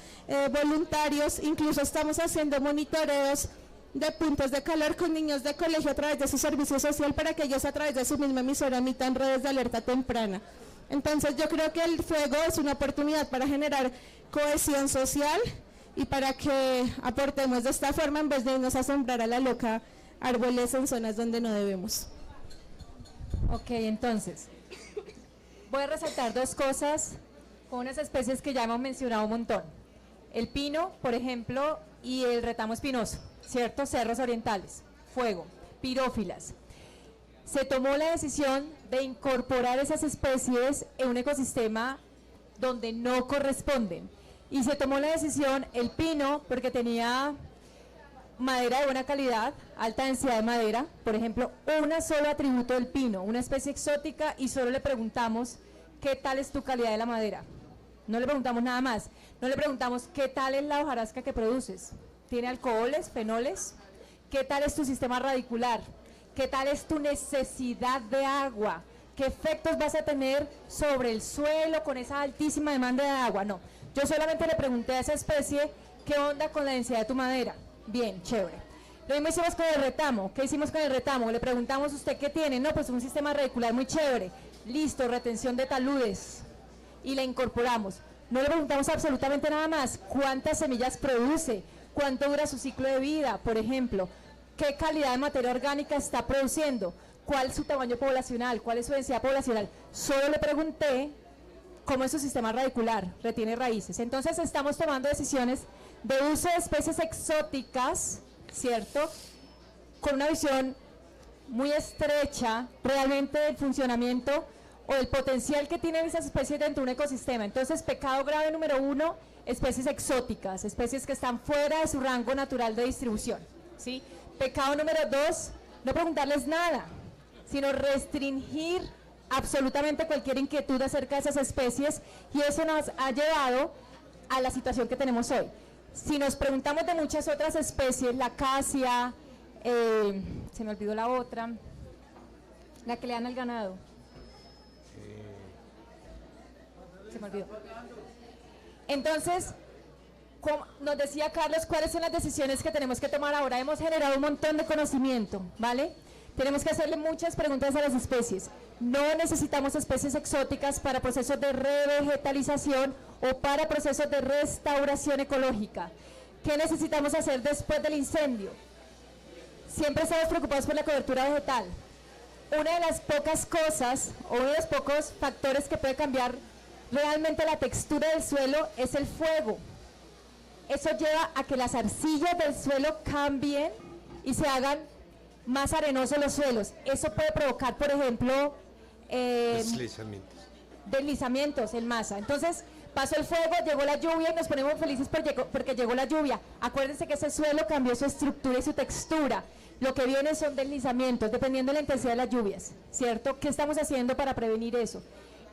voluntarios, incluso estamos haciendo monitoreos de puntos de calor con niños de colegio a través de su servicio social para que ellos a través de su misma emisora emitan redes de alerta temprana. Entonces yo creo que el fuego es una oportunidad para generar cohesión social y para que aportemos de esta forma en vez de irnos a sembrar a la loca árboles en zonas donde no debemos. Ok, entonces, voy a resaltar dos cosas con unas especies que ya hemos mencionado un montón. El pino, por ejemplo, y el retamo espinoso, ¿cierto? Cerros orientales, fuego, pirófilas. Se tomó la decisión de incorporar esas especies en un ecosistema donde no corresponden. Y se tomó la decisión, el pino, porque tenía madera de buena calidad, alta densidad de madera, por ejemplo, un solo atributo del pino, una especie exótica, y solo le preguntamos qué tal es tu calidad de la madera. No le preguntamos nada más, no le preguntamos qué tal es la hojarasca que produces, ¿tiene alcoholes, fenoles? ¿Qué tal es tu sistema radicular? ¿Qué tal es tu necesidad de agua? ¿Qué efectos vas a tener sobre el suelo con esa altísima demanda de agua? No, yo solamente le pregunté a esa especie qué onda con la densidad de tu madera. Bien, chévere. Lo mismo hicimos con el retamo. ¿Qué hicimos con el retamo? Le preguntamos, ¿usted qué tiene? No, pues un sistema radicular muy chévere. Listo, retención de taludes. Y la incorporamos. No le preguntamos absolutamente nada más. ¿Cuántas semillas produce? ¿Cuánto dura su ciclo de vida, por ejemplo? ¿Qué calidad de materia orgánica está produciendo? ¿Cuál es su tamaño poblacional? ¿Cuál es su densidad poblacional? Solo le pregunté cómo es su sistema radicular, retiene raíces. Entonces estamos tomando decisiones de uso de especies exóticas, ¿cierto? Con una visión muy estrecha realmente del funcionamiento o el potencial que tienen esas especies dentro de un ecosistema. Entonces, pecado grave número 1, especies exóticas, especies que están fuera de su rango natural de distribución, ¿sí? Pecado número 2, no preguntarles nada, sino restringir absolutamente cualquier inquietud acerca de esas especies, y eso nos ha llevado a la situación que tenemos hoy. Si nos preguntamos de muchas otras especies, la acacia, se me olvidó la otra, la que le dan al ganado. Se me olvidó. Entonces, como nos decía Carlos, ¿cuáles son las decisiones que tenemos que tomar ahora? Hemos generado un montón de conocimiento, ¿vale? Tenemos que hacerle muchas preguntas a las especies. No necesitamos especies exóticas para procesos de revegetalización o para procesos de restauración ecológica. ¿Qué necesitamos hacer después del incendio? Siempre estamos preocupados por la cobertura vegetal. Una de las pocas cosas o uno de los pocos factores que puede cambiar realmente la textura del suelo es el fuego. Eso lleva a que las arcillas del suelo cambien y se hagan más arenosos los suelos. Eso puede provocar, por ejemplo, deslizamientos en masa. Entonces, pasó el fuego, llegó la lluvia y nos ponemos felices porque llegó la lluvia. Acuérdense que ese suelo cambió su estructura y su textura. Lo que viene son deslizamientos, dependiendo de la intensidad de las lluvias, ¿cierto? ¿Qué estamos haciendo para prevenir eso?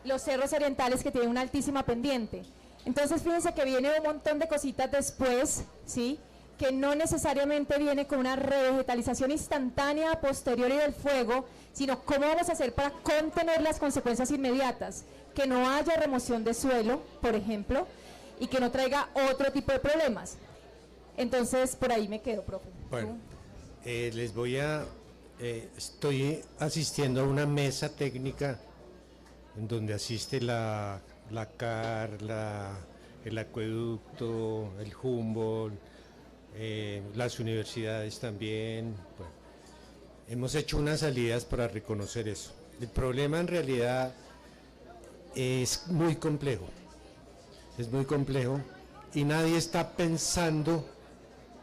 Los cerros orientales que tienen una altísima pendiente. Entonces, fíjense que viene un montón de cositas después, ¿sí?, que no necesariamente viene con una revegetalización instantánea posterior del fuego, sino cómo vamos a hacer para contener las consecuencias inmediatas, que no haya remoción de suelo, por ejemplo, y que no traiga otro tipo de problemas. Entonces, por ahí me quedo, profe. Bueno, les voy a... estoy asistiendo a una mesa técnica en donde asiste la CAR, el acueducto, el Humboldt, las universidades también. Bueno, hemos hecho unas salidas para reconocer eso. El problema en realidad es muy complejo y nadie está pensando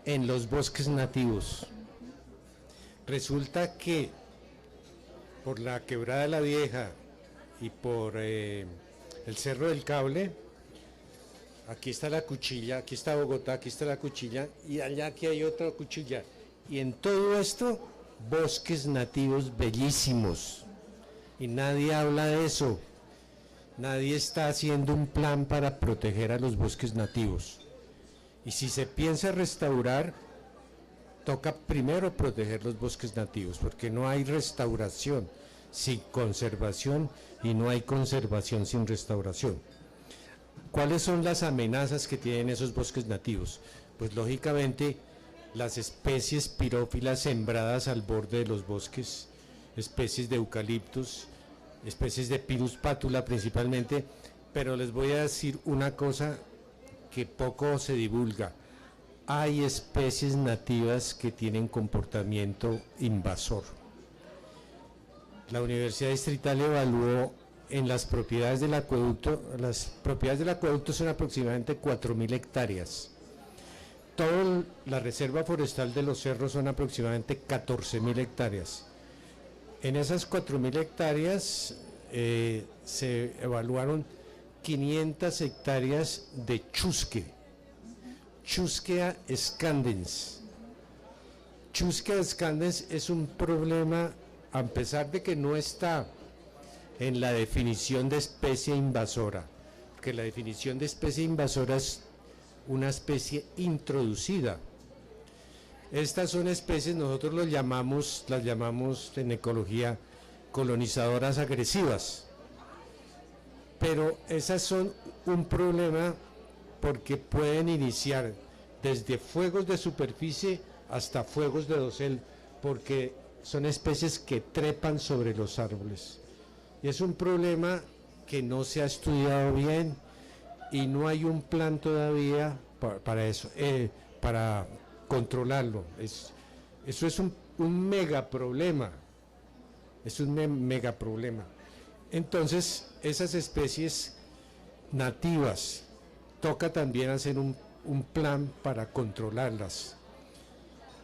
en los bosques nativos. Resulta que por la Quebrada de la Vieja y por el Cerro del Cable, aquí está la cuchilla, aquí está Bogotá, aquí está la cuchilla, y allá aquí hay otra cuchilla. Y en todo esto, bosques nativos bellísimos. Y nadie habla de eso. Nadie está haciendo un plan para proteger a los bosques nativos. Y si se piensa restaurar, toca primero proteger los bosques nativos, porque no hay restauración sin conservación y no hay conservación sin restauración. ¿Cuáles son las amenazas que tienen esos bosques nativos? Pues lógicamente las especies pirófilas sembradas al borde de los bosques, especies de eucaliptos, especies de Pinus pátula principalmente, pero les voy a decir una cosa que poco se divulga. Hay especies nativas que tienen comportamiento invasor. La Universidad Distrital evaluó en las propiedades del acueducto, las propiedades del acueducto son aproximadamente 4.000 hectáreas. Toda la reserva forestal de los cerros son aproximadamente 14.000 hectáreas. En esas 4.000 hectáreas se evaluaron 500 hectáreas de chusque, Chusquea scandens. Chusquea scandens es un problema, a pesar de que no está en la definición de especie invasora, que la definición de especie invasora es una especie introducida. Estas son especies, nosotros las llamamos en ecología colonizadoras agresivas, pero esas son un problema porque pueden iniciar desde fuegos de superficie hasta fuegos de dosel, porque son especies que trepan sobre los árboles. Y es un problema que no se ha estudiado bien y no hay un plan todavía para eso, para controlarlo. Eso es un mega problema. Es un mega problema. Entonces, esas especies nativas, toca también hacer un plan para controlarlas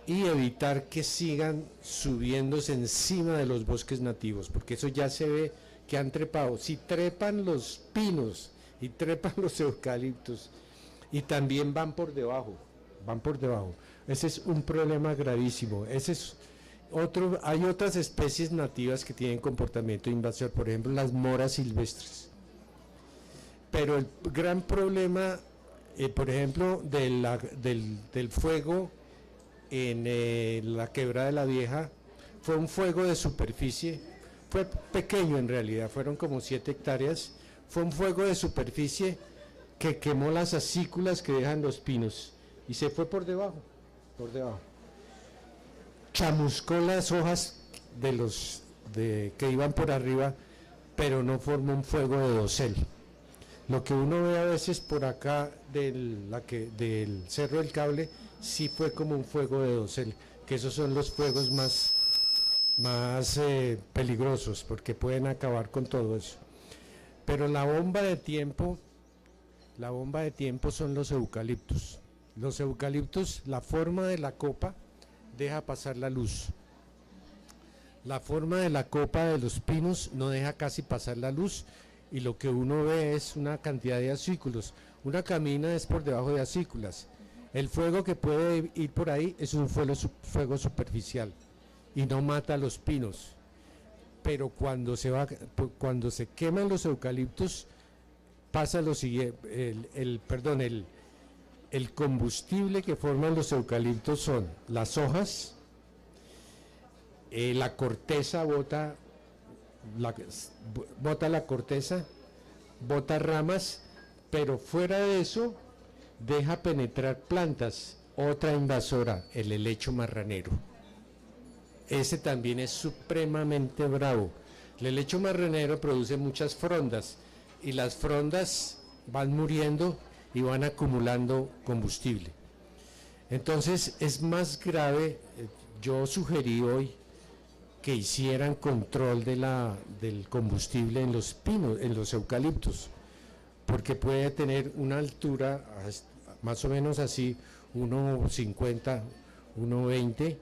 y evitar que sigan subiéndose encima de los bosques nativos, porque eso ya se ve que han trepado. Si trepan los pinos y trepan los eucaliptos y también van por debajo. Ese es un problema gravísimo. Ese es otro. Hay otras especies nativas que tienen comportamiento invasor, por ejemplo las moras silvestres. Pero el gran problema, por ejemplo, del fuego en la Quebrada de la Vieja, fue un fuego de superficie, fue pequeño en realidad, fueron como 7 hectáreas, fue un fuego de superficie que quemó las acículas que dejan los pinos y se fue por debajo. Chamuscó las hojas que iban por arriba, pero no formó un fuego de dosel. Lo que uno ve a veces por acá del Cerro del Cable, sí fue como un fuego de dosel, que esos son los fuegos más peligrosos, porque pueden acabar con todo eso. Pero la bomba de tiempo son los eucaliptos. Los eucaliptos, la forma de la copa deja pasar la luz. La forma de la copa de los pinos no deja casi pasar la luz, y lo que uno ve es una cantidad de acículos. Una camina es por debajo de acículas. El fuego que puede ir por ahí es un fuego superficial y no mata a los pinos. Pero cuando se queman los eucaliptos, pasa lo siguiente. El combustible que forman los eucaliptos son las hojas, la corteza bota la corteza, bota ramas, pero fuera de eso deja penetrar plantas. Otra invasora, el helecho marranero. Ese también es supremamente bravo. El helecho marranero produce muchas frondas y las frondas van muriendo y van acumulando combustible. Entonces es más grave. Yo sugerí hoy que hicieran control del combustible en los pinos, en los eucaliptos, porque puede tener una altura más o menos así, 1,50, 1,20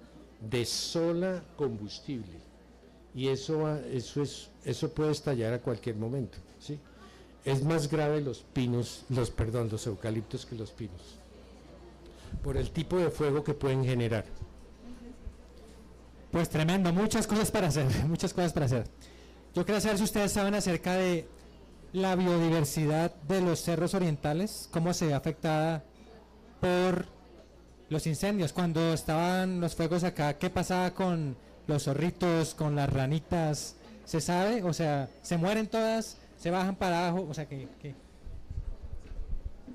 de sola combustible, y eso puede estallar a cualquier momento, ¿sí? Es más grave los eucaliptos que los pinos, por el tipo de fuego que pueden generar. Pues tremendo, muchas cosas para hacer. Yo quería saber si ustedes saben acerca de la biodiversidad de los cerros orientales, cómo se ve afectada por los incendios, cuando estaban los fuegos acá, ¿qué pasaba con los zorritos, con las ranitas? ¿Se sabe? O sea, ¿se mueren todas? ¿Se bajan para abajo? O sea, ¿qué?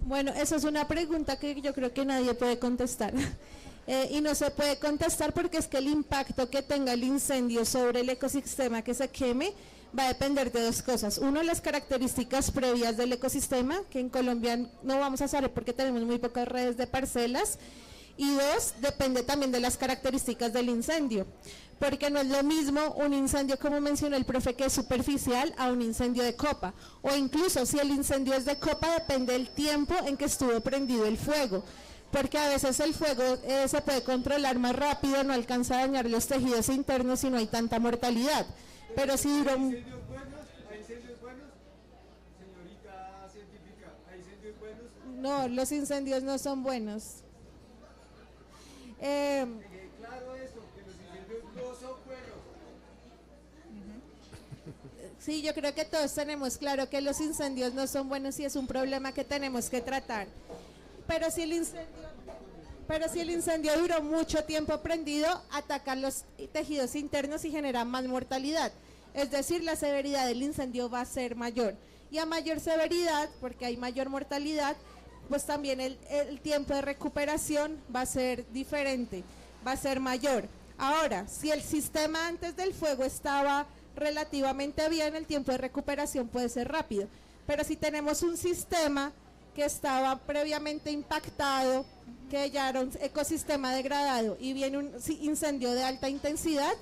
Bueno, esa es una pregunta que yo creo que nadie puede contestar. Y no se puede contestar porque es que el impacto que tenga el incendio sobre el ecosistema que se queme va a depender de dos cosas. Uno, las características previas del ecosistema, que en Colombia no vamos a saber porque tenemos muy pocas redes de parcelas. Y dos, depende también de las características del incendio, porque no es lo mismo un incendio, como mencionó el profe, que es superficial, a un incendio de copa, o incluso si el incendio es de copa, depende del tiempo en que estuvo prendido el fuego, porque a veces el fuego se puede controlar más rápido, no alcanza a dañar los tejidos internos y no hay tanta mortalidad, pero si duró... ¿Hay incendios buenos? Señorita científica, ¿hay incendios buenos? No, los incendios no son buenos. Claro eso, que los incendios no son buenos. Sí, yo creo que todos tenemos claro que los incendios no son buenos y es un problema que tenemos que tratar. Pero si el incendio duró mucho tiempo prendido, ataca los tejidos internos y genera más mortalidad. Es decir, la severidad del incendio va a ser mayor. Y a mayor severidad, porque hay mayor mortalidad, pues también el tiempo de recuperación va a ser diferente, va a ser mayor. Ahora, si el sistema antes del fuego estaba relativamente bien, el tiempo de recuperación puede ser rápido. Pero si tenemos un sistema que estaba previamente impactado, que ya era un ecosistema degradado y viene un incendio de alta intensidad,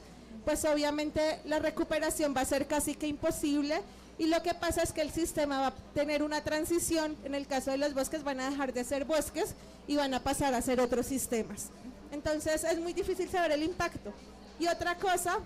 pues obviamente la recuperación va a ser casi que imposible. Y lo que pasa es que el sistema va a tener una transición, en el caso de los bosques van a dejar de ser bosques y van a pasar a ser otros sistemas. Entonces es muy difícil saber el impacto. Y otra cosa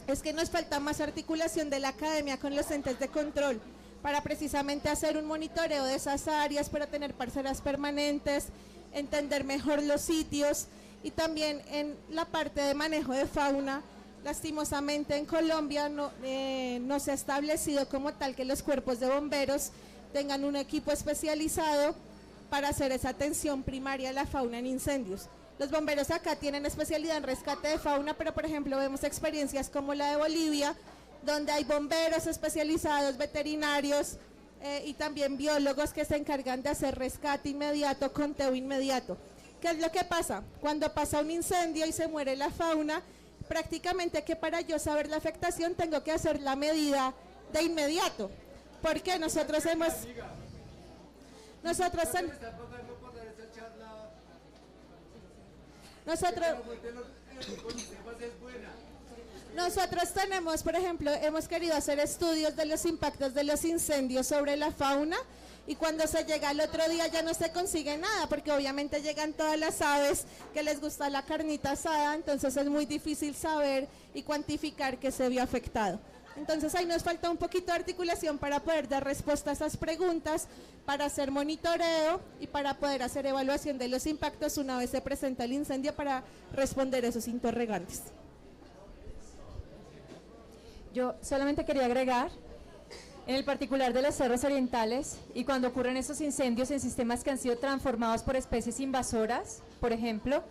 es que nos falta más articulación de la academia con los entes de control para precisamente hacer un monitoreo de esas áreas, para tener parcelas permanentes, entender mejor los sitios y también en la parte de manejo de fauna. Lastimosamente en Colombia no se ha establecido como tal que los cuerpos de bomberos tengan un equipo especializado para hacer esa atención primaria a la fauna en incendios. Los bomberos acá tienen especialidad en rescate de fauna, pero por ejemplo vemos experiencias como la de Bolivia, donde hay bomberos especializados, veterinarios y también biólogos que se encargan de hacer rescate inmediato, conteo inmediato. ¿Qué es lo que pasa? Cuando pasa un incendio y se muere la fauna, prácticamente que para yo saber la afectación tengo que hacer la medida de inmediato, porque nosotros tenemos, por ejemplo, hemos querido hacer estudios de los impactos de los incendios sobre la fauna y cuando se llega al otro día ya no se consigue nada, porque obviamente llegan todas las aves que les gusta la carnita asada, entonces es muy difícil saber y cuantificar qué se vio afectado. Entonces ahí nos falta un poquito de articulación para poder dar respuesta a esas preguntas, para hacer monitoreo y para poder hacer evaluación de los impactos una vez se presenta el incendio para responder esos interrogantes. Yo solamente quería agregar, en el particular de los cerros orientales, y cuando ocurren esos incendios en sistemas que han sido transformados por especies invasoras, por ejemplo,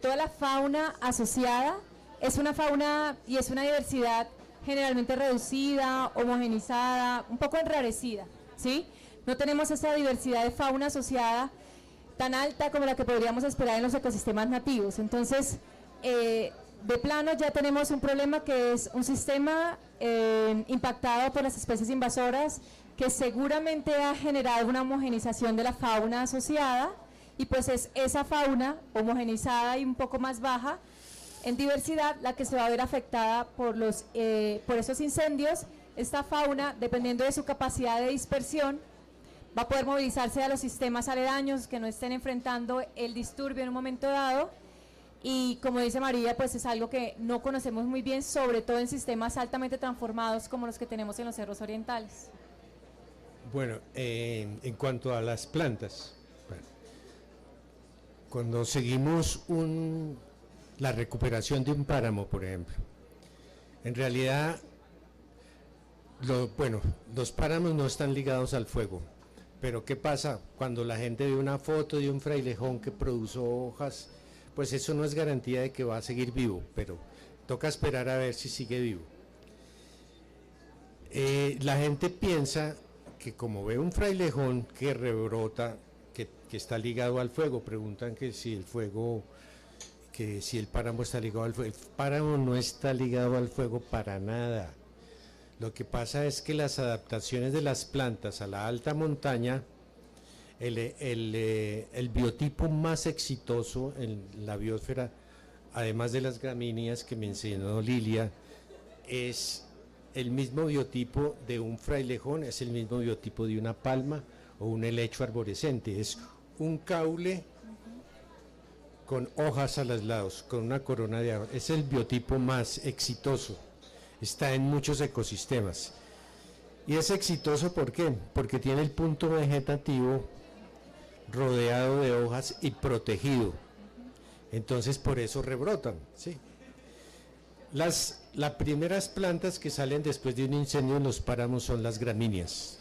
toda la fauna asociada es una fauna y es una diversidad generalmente reducida, homogenizada, un poco enrarecida, ¿sí? No tenemos esa diversidad de fauna asociada tan alta como la que podríamos esperar en los ecosistemas nativos. Entonces, de plano ya tenemos un problema que es un sistema impactado por las especies invasoras que seguramente ha generado una homogenización de la fauna asociada y pues es esa fauna homogenizada y un poco más baja en diversidad la que se va a ver afectada por esos incendios. Esta fauna, dependiendo de su capacidad de dispersión, va a poder movilizarse a los sistemas aledaños que no estén enfrentando el disturbio en un momento dado. Y como dice María, pues es algo que no conocemos muy bien, sobre todo en sistemas altamente transformados como los que tenemos en los cerros orientales. Bueno, en cuanto a las plantas, bueno, cuando seguimos la recuperación de un páramo, por ejemplo, en realidad, los páramos no están ligados al fuego, Pero ¿qué pasa? Cuando la gente ve una foto de un frailejón que produjo hojas, pues eso no es garantía de que va a seguir vivo, pero toca esperar a ver si sigue vivo. La gente piensa que como ve un frailejón que rebrota, que está ligado al fuego, preguntan que si el fuego, que si el páramo está ligado al fuego. El páramo no está ligado al fuego para nada. Lo que pasa es que las adaptaciones de las plantas a la alta montaña, el biotipo más exitoso en la biosfera, además de las gramíneas que mencionó Lilia, es el mismo biotipo de un frailejón, es el mismo biotipo de una palma o un helecho arborescente, es un caule con hojas a los lados, con una corona de agua, es el biotipo más exitoso. Está en muchos ecosistemas. Y es exitoso, ¿por qué? Porque tiene el punto vegetativo rodeado de hojas y protegido. Entonces, por eso rebrotan, ¿sí? Las primeras plantas que salen después de un incendio en los páramos son las gramíneas.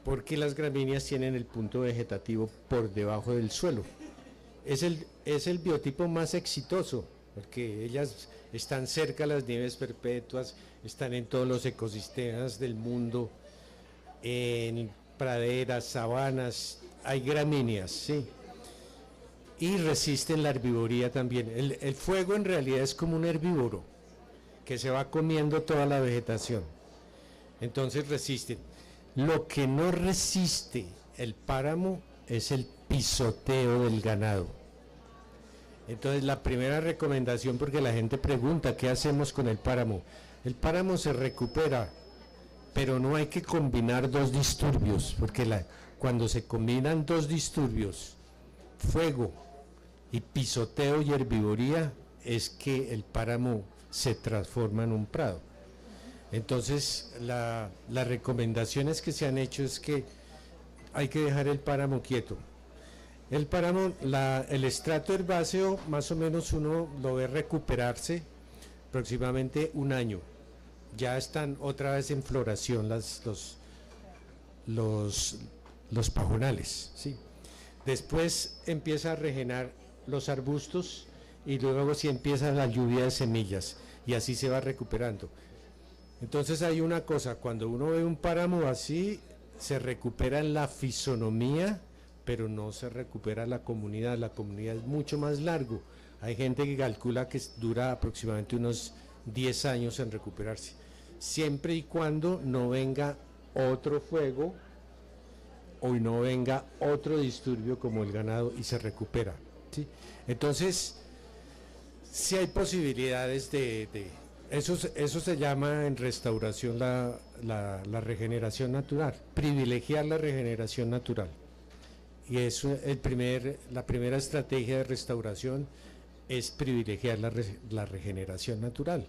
Porque las gramíneas tienen el punto vegetativo por debajo del suelo. Es el biotipo más exitoso, porque ellas están cerca de las nieves perpetuas, están en todos los ecosistemas del mundo, en praderas, sabanas, hay gramíneas, sí, y resisten la herbivoría también. El fuego en realidad es como un herbívoro que se va comiendo toda la vegetación, entonces resisten. Lo que no resiste el páramo es el pisoteo del ganado. Entonces la primera recomendación, porque la gente pregunta ¿qué hacemos con el páramo? El páramo se recupera, pero no hay que combinar dos disturbios, porque cuando se combinan dos disturbios, fuego y pisoteo y herbivoría, es que el páramo se transforma en un prado. Entonces las recomendaciones que se han hecho es que hay que dejar el páramo quieto. El páramo, el estrato herbáceo, más o menos uno lo ve recuperarse aproximadamente un año. Ya están otra vez en floración los pajonales, ¿sí? Después empieza a regenerar los arbustos y luego sí empieza la lluvia de semillas y así se va recuperando. Entonces hay una cosa, cuando uno ve un páramo así, se recupera la fisonomía, pero no se recupera la comunidad es mucho más largo. Hay gente que calcula que dura aproximadamente unos 10 años en recuperarse, siempre y cuando no venga otro fuego o no venga otro disturbio como el ganado y se recupera, ¿sí? Entonces, sí hay posibilidades eso se llama en restauración la regeneración natural, privilegiar la regeneración natural. Y es la primera estrategia de restauración es privilegiar la regeneración natural.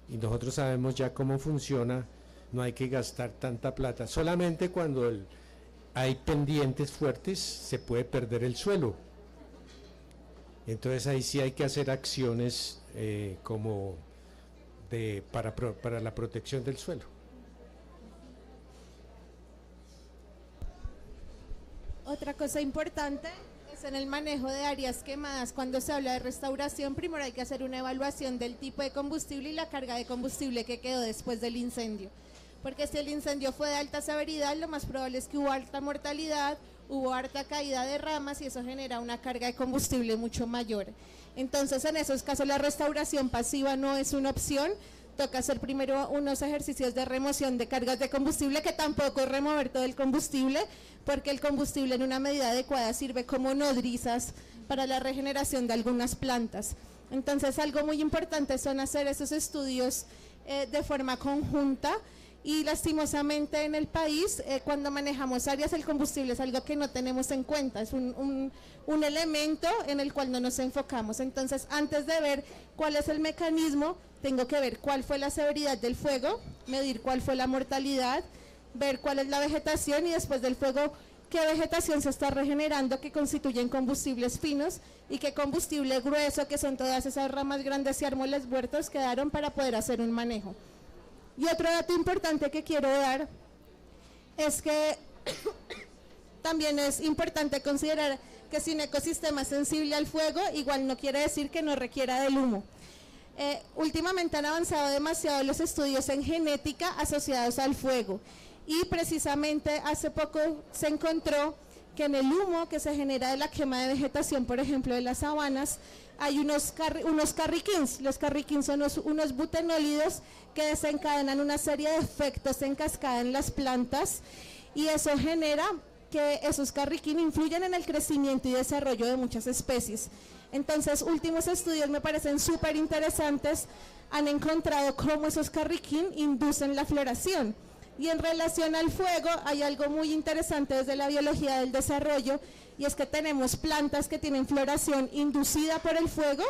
Y nosotros sabemos ya cómo funciona, no hay que gastar tanta plata. Solamente cuando hay pendientes fuertes se puede perder el suelo. Entonces ahí sí hay que hacer acciones para la protección del suelo. Otra cosa importante es en el manejo de áreas quemadas. Cuando se habla de restauración, primero hay que hacer una evaluación del tipo de combustible y la carga de combustible que quedó después del incendio. Porque si el incendio fue de alta severidad, lo más probable es que hubo alta mortalidad, hubo harta caída de ramas y eso genera una carga de combustible mucho mayor. Entonces, en esos casos, la restauración pasiva no es una opción. Toca hacer primero unos ejercicios de remoción de cargas de combustible, que tampoco es remover todo el combustible, porque el combustible en una medida adecuada sirve como nodrizas para la regeneración de algunas plantas. Entonces, algo muy importante son hacer esos estudios de forma conjunta. Y lastimosamente en el país, cuando manejamos áreas, el combustible es algo que no tenemos en cuenta, es un elemento en el cual no nos enfocamos. Entonces, antes de ver cuál es el mecanismo, tengo que ver cuál fue la severidad del fuego, medir cuál fue la mortalidad, ver cuál es la vegetación y después del fuego, qué vegetación se está regenerando, que constituyen combustibles finos y qué combustible grueso, que son todas esas ramas grandes y árboles muertos, quedaron para poder hacer un manejo. Y otro dato importante que quiero dar es que también es importante considerar que si un ecosistema es sensible al fuego, igual no quiere decir que no requiera del humo. Últimamente han avanzado demasiado los estudios en genética asociados al fuego y precisamente hace poco se encontró que en el humo que se genera de la quema de vegetación, por ejemplo de las sabanas, hay unos carriquins. Los carriquins son unos butenólidos que desencadenan una serie de efectos en cascada en las plantas y eso genera que esos carriquín influyen en el crecimiento y desarrollo de muchas especies. Entonces, últimos estudios me parecen súper interesantes, han encontrado cómo esos carriquín inducen la floración. Y en relación al fuego, hay algo muy interesante desde la biología del desarrollo, y es que tenemos plantas que tienen floración inducida por el fuego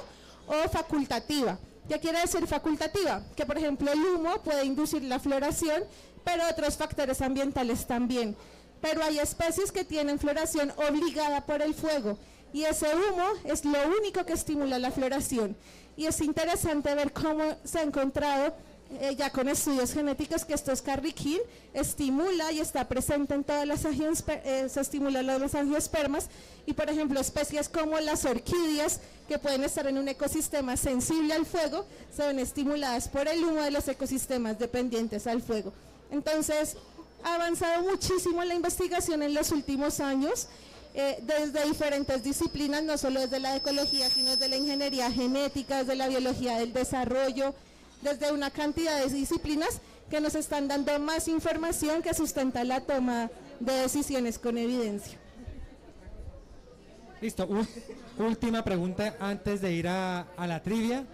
o facultativa. ¿Qué quiere decir facultativa? Que, por ejemplo, el humo puede inducir la floración, pero otros factores ambientales también. Pero hay especies que tienen floración obligada por el fuego y ese humo es lo único que estimula la floración. Y es interesante ver cómo se ha encontrado ya con estudios genéticos que estos carriquín estimula y está presente en todas las se estimula los angiospermas y por ejemplo especies como las orquídeas que pueden estar en un ecosistema sensible al fuego se ven estimuladas por el humo de los ecosistemas dependientes al fuego. Entonces, ha avanzado muchísimo la investigación en los últimos años, desde diferentes disciplinas, no solo desde la ecología, sino desde la ingeniería genética, desde la biología del desarrollo, desde una cantidad de disciplinas que nos están dando más información que sustenta la toma de decisiones con evidencia. Listo, última pregunta antes de ir a la trivia.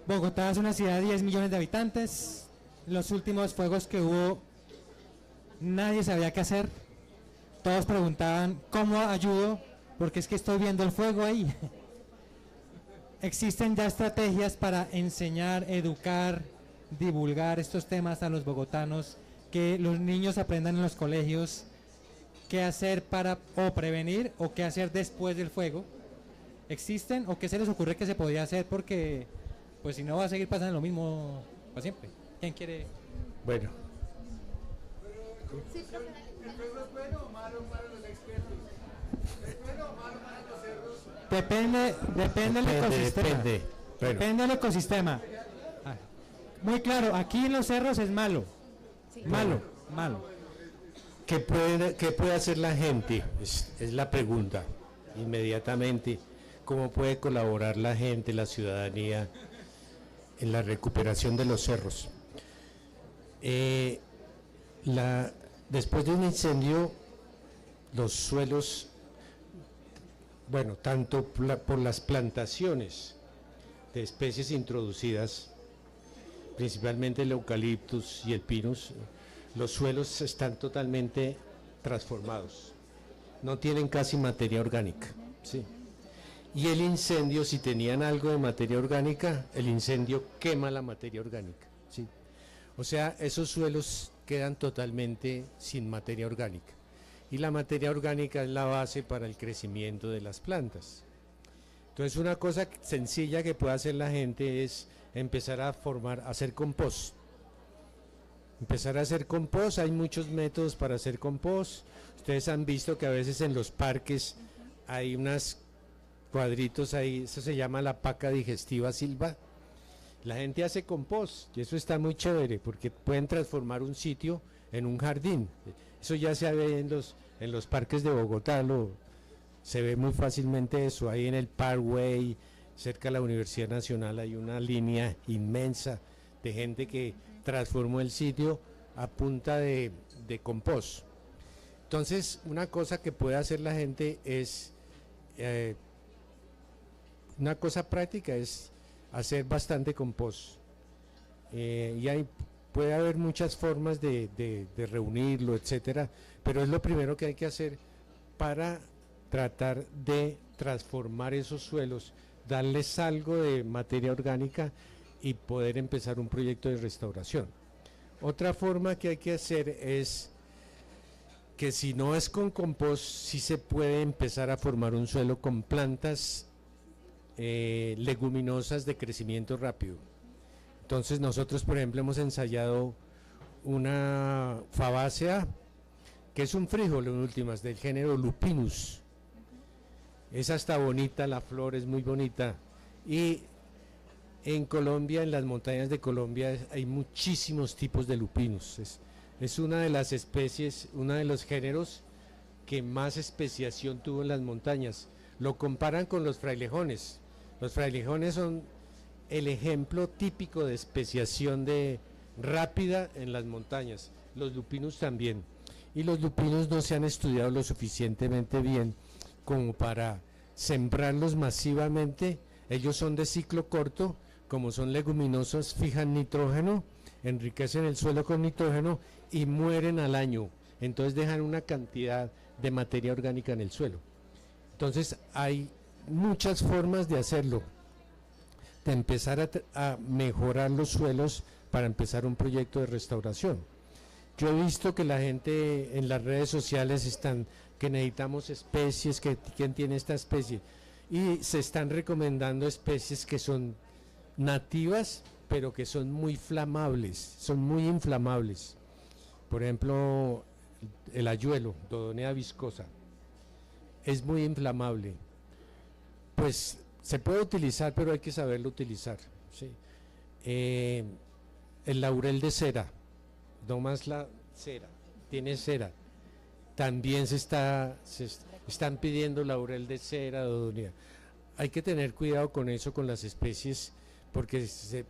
Bogotá es una ciudad de 10 millones de habitantes. Los últimos fuegos que hubo, nadie sabía qué hacer. Todos preguntaban, ¿cómo ayudo? Porque es que estoy viendo el fuego ahí. Existen ya estrategias para enseñar, educar, divulgar estos temas a los bogotanos, que los niños aprendan en los colegios qué hacer para o prevenir o qué hacer después del fuego. ¿Existen o qué se les ocurre que se podría hacer? Porque pues si no va a seguir pasando lo mismo para siempre. ¿Quién quiere? Bueno. Sí, profe. ¿El fuego es bueno o malo para los expertos? ¿Es bueno o malo para los cerros? Depende del ecosistema. Depende del ecosistema. Muy claro, aquí en los cerros es malo. Sí. Malo. ¿Qué puede hacer la gente? Es la pregunta. Inmediatamente, ¿cómo puede colaborar la gente, la ciudadanía, en la recuperación de los cerros? Después de un incendio, los suelos, bueno, tanto por las plantaciones de especies introducidas, principalmente el eucaliptus y el pinus, los suelos están totalmente transformados, no tienen casi materia orgánica, ¿sí? Y el incendio, si tenían algo de materia orgánica, el incendio quema la materia orgánica, ¿sí? O sea, esos suelos quedan totalmente sin materia orgánica. Y la materia orgánica es la base para el crecimiento de las plantas. Entonces, una cosa sencilla que puede hacer la gente es empezar a hacer compost. Empezar a hacer compost, hay muchos métodos para hacer compost. Ustedes han visto que a veces en los parques hay unos cuadritos ahí, eso se llama la paca digestiva silva. La gente hace compost y eso está muy chévere porque pueden transformar un sitio en un jardín. Eso ya se ve en los parques de Bogotá, se ve muy fácilmente eso. Ahí en el Parkway, cerca de la Universidad Nacional, hay una línea inmensa de gente que transformó el sitio a punta de compost. Entonces, una cosa que puede hacer la gente es, una cosa práctica es hacer bastante compost. Y puede haber muchas formas de reunirlo, etcétera, pero es lo primero que hay que hacer para tratar de transformar esos suelos, darles algo de materia orgánica y poder empezar un proyecto de restauración. Otra forma que hay que hacer es que si no es con compost, sí se puede empezar a formar un suelo con plantas leguminosas de crecimiento rápido. Entonces nosotros, por ejemplo, hemos ensayado una fabácea que es un frijol en últimas, del género Lupinus. Es hasta bonita, la flor es muy bonita. Y en Colombia, en las montañas de Colombia, hay muchísimos tipos de Lupinus. Es una de las especies, uno de los géneros que más especiación tuvo en las montañas. Lo comparan con los frailejones. Los frailejones son el ejemplo típico de especiación rápida en las montañas. Los lupinus también. Y los lupinus no se han estudiado lo suficientemente bien como para sembrarlos masivamente. Ellos son de ciclo corto, como son leguminosos, fijan nitrógeno, enriquecen el suelo con nitrógeno y mueren al año. Entonces dejan una cantidad de materia orgánica en el suelo. Entonces hay muchas formas de hacerlo, de empezar a mejorar los suelos para empezar un proyecto de restauración. Yo he visto que la gente en las redes sociales están, que necesitamos especies, que quién tiene esta especie, y se están recomendando especies que son nativas, pero que son muy flamables, son muy inflamables. Por ejemplo, el ayuelo, Dodonea viscosa, es muy inflamable. Pues se puede utilizar, pero hay que saberlo utilizar, ¿sí? El laurel de cera, no más la cera, tiene cera. También se están pidiendo laurel de cera, Dodonea. Hay que tener cuidado con eso, con las especies, porque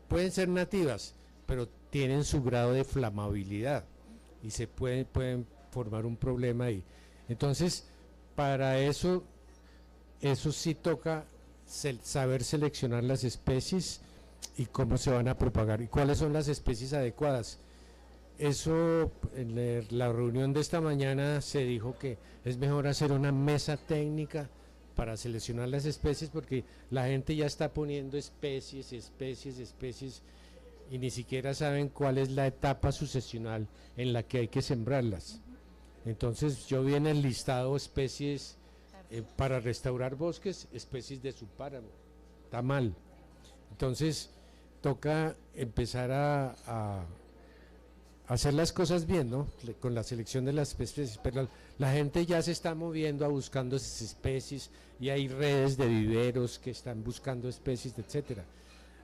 pueden ser nativas, pero tienen su grado de flamabilidad y se pueden formar un problema ahí. Entonces, para eso sí toca saber seleccionar las especies y cómo se van a propagar y cuáles son las especies adecuadas. Eso, en la reunión de esta mañana se dijo que es mejor hacer una mesa técnica para seleccionar las especies, porque la gente ya está poniendo especies y ni siquiera saben cuál es la etapa sucesional en la que hay que sembrarlas. Entonces yo vi en el listado especies para restaurar bosques, especies de subpáramo, está mal. Entonces toca empezar a hacer las cosas bien, ¿no? Con la selección de las especies, pero la gente ya se está moviendo a buscando esas especies y hay redes de viveros que están buscando especies, etcétera.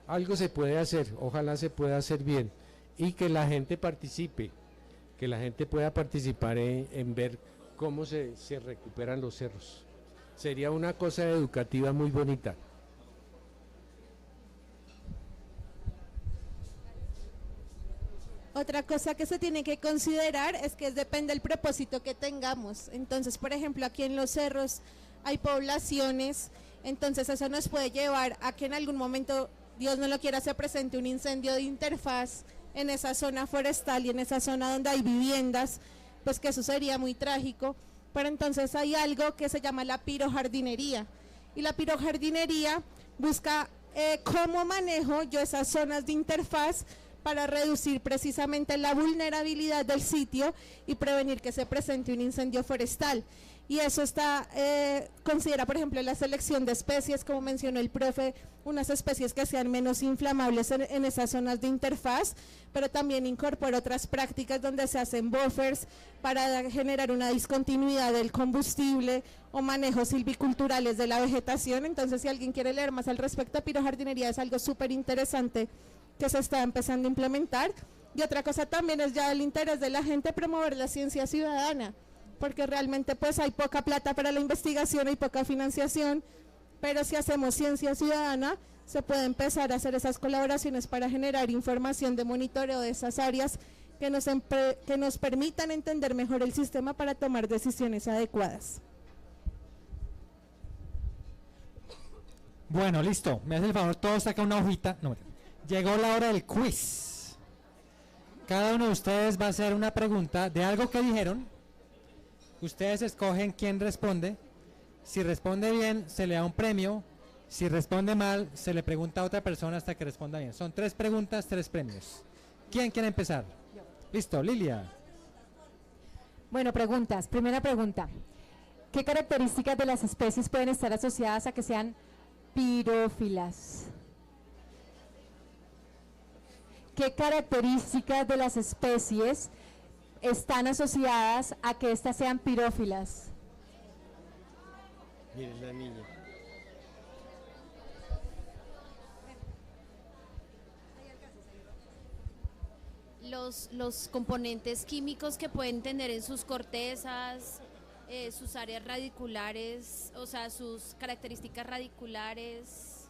Algo se puede hacer, ojalá se pueda hacer bien y que la gente participe, que la gente pueda participar en ver cómo se recuperan los cerros. Sería una cosa educativa muy bonita. Otra cosa que se tiene que considerar es que depende del propósito que tengamos. Entonces, por ejemplo, aquí en los cerros hay poblaciones, entonces eso nos puede llevar a que en algún momento, Dios no lo quiera, se presente un incendio de interfaz en esa zona forestal y en esa zona donde hay viviendas, pues que eso sería muy trágico. Pero entonces hay algo que se llama la pirojardinería, y la pirojardinería busca cómo manejo yo esas zonas de interfaz para reducir precisamente la vulnerabilidad del sitio y prevenir que se presente un incendio forestal. Y eso considera, por ejemplo, la selección de especies, como mencionó el profe, unas especies que sean menos inflamables en esas zonas de interfaz, pero también incorpora otras prácticas donde se hacen buffers para generar una discontinuidad del combustible o manejos silviculturales de la vegetación. Entonces, si alguien quiere leer más al respecto, pirojardinería es algo súper interesante que se está empezando a implementar. Y otra cosa también es ya el interés de la gente promover la ciencia ciudadana, porque realmente pues hay poca plata para la investigación, hay poca financiación, pero si hacemos ciencia ciudadana se puede empezar a hacer esas colaboraciones para generar información de monitoreo de esas áreas que nos permitan entender mejor el sistema para tomar decisiones adecuadas. Bueno, listo, me hace el favor, todos sacan una hojita. No, llegó la hora del quiz. Cada uno de ustedes va a hacer una pregunta de algo que dijeron. Ustedes escogen quién responde. Si responde bien, se le da un premio. Si responde mal, se le pregunta a otra persona hasta que responda bien. Son 3 preguntas, 3 premios. ¿Quién quiere empezar? Listo, Lilia. Bueno, preguntas. Primera pregunta. ¿Qué características de las especies pueden estar asociadas a que sean pirófilas? ¿Qué características de las especies están asociadas a que éstas sean pirófilas? Miren la niña. Los componentes químicos que pueden tener en sus cortezas, sus áreas radiculares, o sea, sus características radiculares,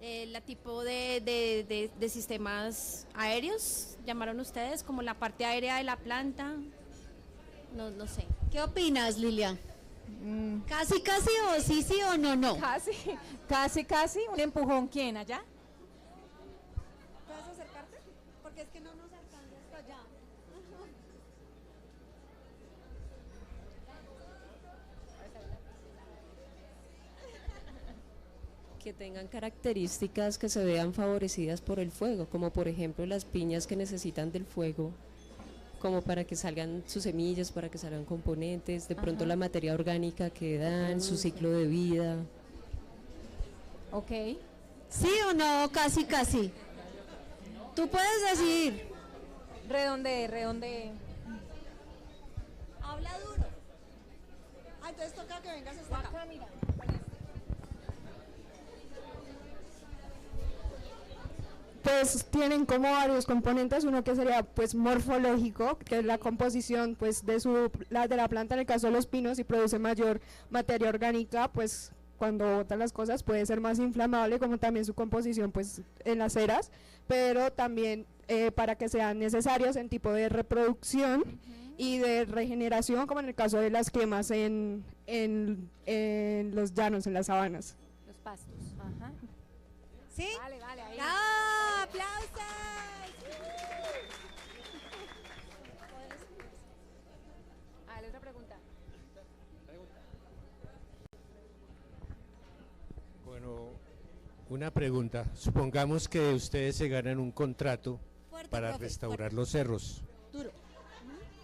la tipo de sistemas aéreos, llamaron ustedes, como la parte aérea de la planta, no sé. ¿Qué opinas, Lilia? ¿Casi, casi o sí, sí o no, no? Casi, un empujón, ¿quién allá? ¿Puedes acercarte? Porque es que no nos alcanza hasta allá. Que tengan características que se vean favorecidas por el fuego, como por ejemplo las piñas que necesitan del fuego, como para que salgan sus semillas, para que salgan componentes, de pronto la materia orgánica que dan, su ciclo de vida. Ok. ¿Sí o no? Casi, casi. Tú puedes decidir. Redondee. Habla duro. Ah, entonces toca que vengas hasta acá. Pues tienen como varios componentes, uno que sería pues morfológico, que es la composición pues de la planta en el caso de los pinos, y produce mayor materia orgánica, pues cuando botan las cosas puede ser más inflamable, como también su composición pues en las ceras, pero también para que sean necesarios en tipo de reproducción y de regeneración, como en el caso de las quemas en los llanos, en las sabanas. Los pastos. Ajá. ¿Sí? Vale, ahí. ¡Ah! ¡Aplausos! Otra pregunta. Bueno, una pregunta. Supongamos que ustedes se ganan un contrato Fuerte, para profe, restaurar los cerros. Duro.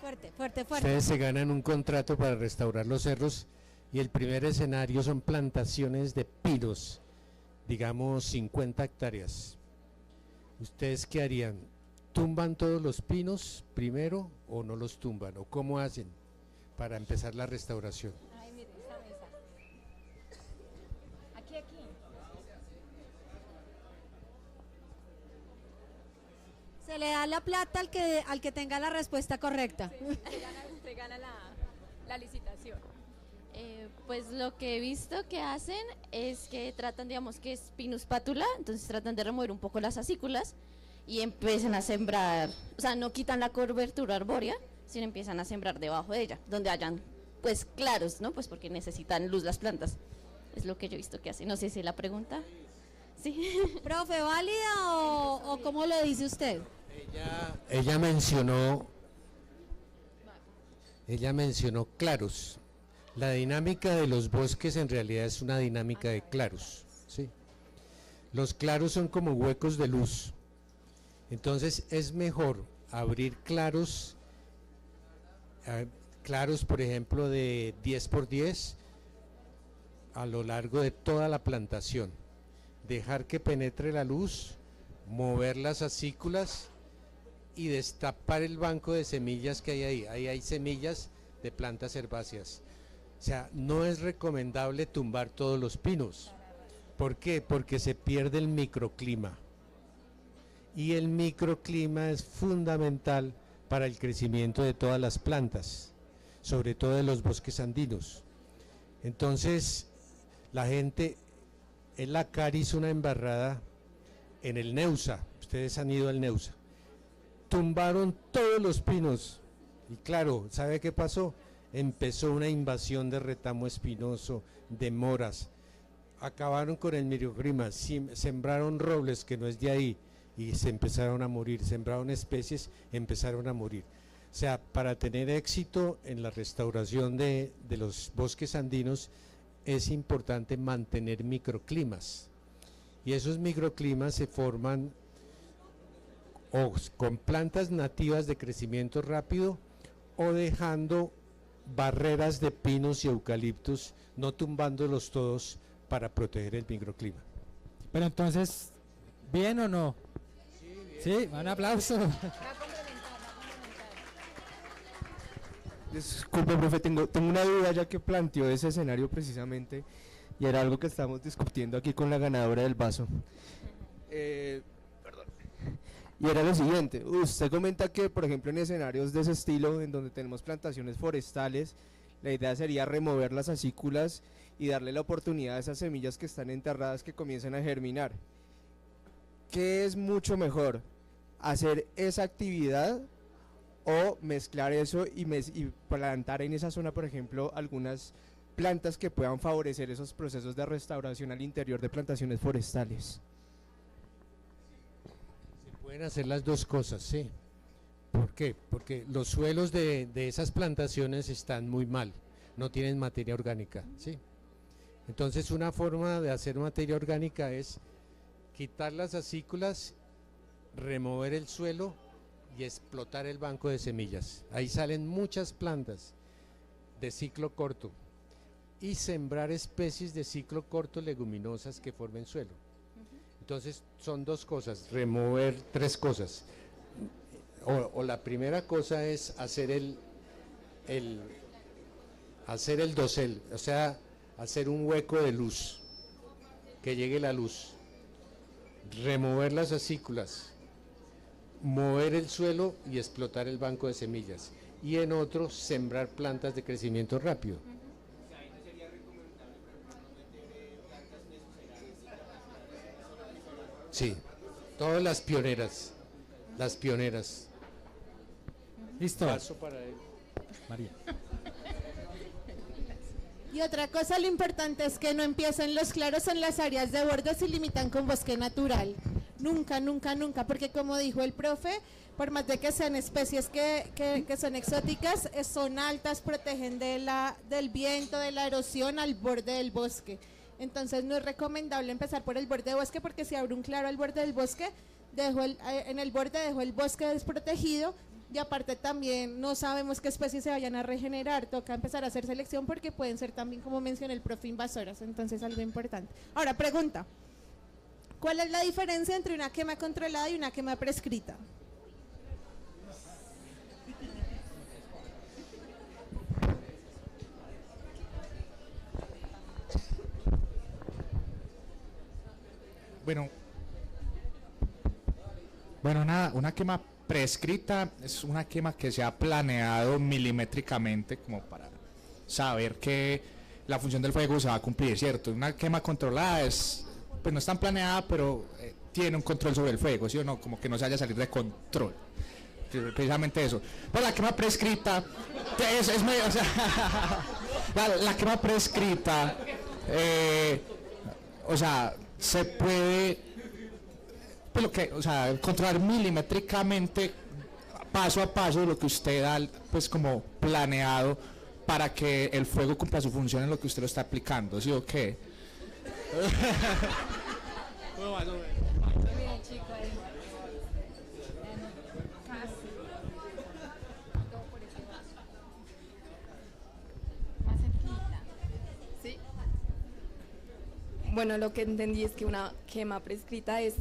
Fuerte, fuerte. Ustedes se ganan un contrato para restaurar los cerros y el primer escenario son plantaciones de pinos, digamos 50 hectáreas. ¿Ustedes qué harían? ¿Tumban todos los pinos primero o no los tumban? ¿O cómo hacen para empezar la restauración? Ay, mire, esta mesa. Aquí. Se le da la plata al que tenga la respuesta correcta. Se gana la licitación. Pues lo que he visto que hacen es que tratan, digamos que es Pinus patula, entonces tratan de remover un poco las acículas y empiezan a sembrar, o sea, no quitan la cobertura arbórea, sino empiezan a sembrar debajo de ella, donde hayan pues claros, ¿no? Pues porque necesitan luz las plantas. Es lo que yo he visto que hacen. No sé si la pregunta. Sí. Profe, ¿válida o cómo lo dice usted? Ella mencionó claros. La dinámica de los bosques en realidad es una dinámica de claros, ¿sí? Los claros son como huecos de luz. Entonces es mejor abrir claros, por ejemplo de 10 por 10 a lo largo de toda la plantación. Dejar que penetre la luz, mover las acículas y destapar el banco de semillas que hay ahí. Ahí hay semillas de plantas herbáceas. O sea, no es recomendable tumbar todos los pinos. ¿Por qué? Porque se pierde el microclima. Y el microclima es fundamental para el crecimiento de todas las plantas, sobre todo de los bosques andinos. Entonces, la gente, en la CAR hizo una embarrada en el Neusa. Ustedes han ido al Neusa. Tumbaron todos los pinos. Y claro, ¿sabe qué pasó? Empezó una invasión de retamo espinoso, de moras, acabaron con el microclima, sembraron robles que no es de ahí y se empezaron a morir, sembraron especies, empezaron a morir. O sea, para tener éxito en la restauración de los bosques andinos es importante mantener microclimas, y esos microclimas se forman o con plantas nativas de crecimiento rápido o dejando barreras de pinos y eucaliptos, no tumbándolos todos para proteger el microclima. Pero entonces, ¿bien o no? Sí, un aplauso. Disculpe, profe, tengo una duda ya que planteó ese escenario precisamente y era algo que estamos discutiendo aquí con la ganadora del vaso. Perdón. Y era lo siguiente, usted comenta que, por ejemplo, en escenarios de ese estilo, en donde tenemos plantaciones forestales, la idea sería remover las acículas y darle la oportunidad a esas semillas que están enterradas que comiencen a germinar. ¿Qué es mucho mejor? ¿Hacer esa actividad o mezclar eso y plantar en esa zona, por ejemplo, algunas plantas que puedan favorecer esos procesos de restauración al interior de plantaciones forestales? Se pueden hacer las dos cosas, sí. ¿Por qué? Porque los suelos de esas plantaciones están muy mal, no tienen materia orgánica, ¿sí? Entonces una forma de hacer materia orgánica es quitar las acículas, remover el suelo y explotar el banco de semillas. Ahí salen muchas plantas de ciclo corto y sembrar especies de ciclo corto leguminosas que formen suelo. Entonces son dos cosas, remover tres cosas. O la primera cosa es hacer el dosel, o sea, hacer un hueco de luz, que llegue la luz, remover las acículas, mover el suelo y explotar el banco de semillas. Y en otro, sembrar plantas de crecimiento rápido. Sí, todas las pioneras. Listo. Paso para él. María. Y otra cosa, lo importante es que no empiecen los claros en las áreas de borde y limitan con bosque natural. Nunca, nunca, nunca, porque como dijo el profe, por más de que sean especies que son exóticas, son altas, protegen del viento, de la erosión al borde del bosque. Entonces no es recomendable empezar por el borde del bosque, porque si abre un claro al borde del bosque, en el borde dejó el bosque desprotegido. Y aparte también no sabemos qué especies se vayan a regenerar, toca empezar a hacer selección porque pueden ser también, como mencionó el profe, invasoras, entonces algo importante. Ahora, pregunta, ¿cuál es la diferencia entre una quema controlada y una quema prescrita? Bueno, una quema prescrita es una quema que se ha planeado milimétricamente como para saber que la función del fuego se va a cumplir, ¿cierto? Una quema controlada pues no es tan planeada, pero tiene un control sobre el fuego, ¿sí o no? Como que no se vaya a salir de control. Precisamente eso. Pues la quema prescrita es medio, o sea, la quema prescrita, o sea, se puede controlar milimétricamente, paso a paso, lo que usted da, pues como planeado, para que el fuego cumpla su función en lo que usted lo está aplicando, ¿sí o qué? Bueno, lo que entendí es que una quema prescrita es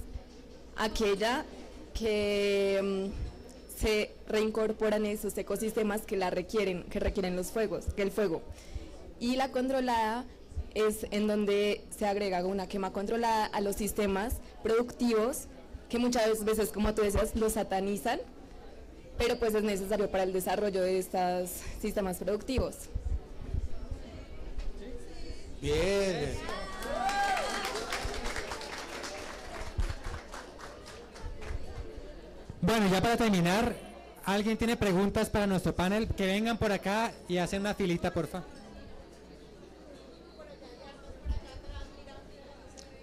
aquella que se reincorporan esos ecosistemas que requieren los fuegos, el fuego. Y la controlada es en donde se agrega una quema controlada a los sistemas productivos que muchas veces, como tú decías, los satanizan, pero pues es necesario para el desarrollo de estos sistemas productivos. Bien. Bueno, ya para terminar, ¿alguien tiene preguntas para nuestro panel? Que vengan por acá y hacen una filita, porfa.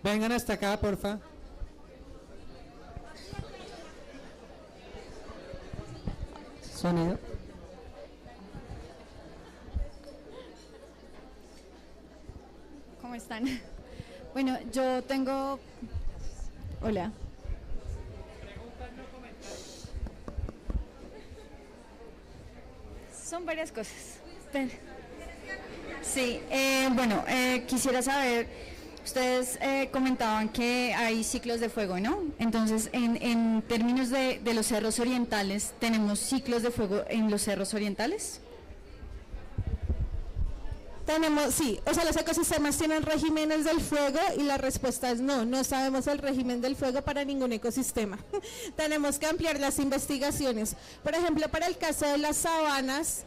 Vengan hasta acá, porfa. Sonido. ¿Cómo están? Bueno, yo tengo... Hola. Son varias cosas. Sí, bueno, quisiera saber, ustedes comentaban que hay ciclos de fuego, ¿no? Entonces, en términos de los cerros orientales, ¿tenemos ciclos de fuego en los cerros orientales? Tenemos, sí, o sea, los ecosistemas tienen regímenes del fuego y la respuesta es no, no sabemos el régimen del fuego para ningún ecosistema. Tenemos que ampliar las investigaciones. Por ejemplo, para el caso de las sabanas,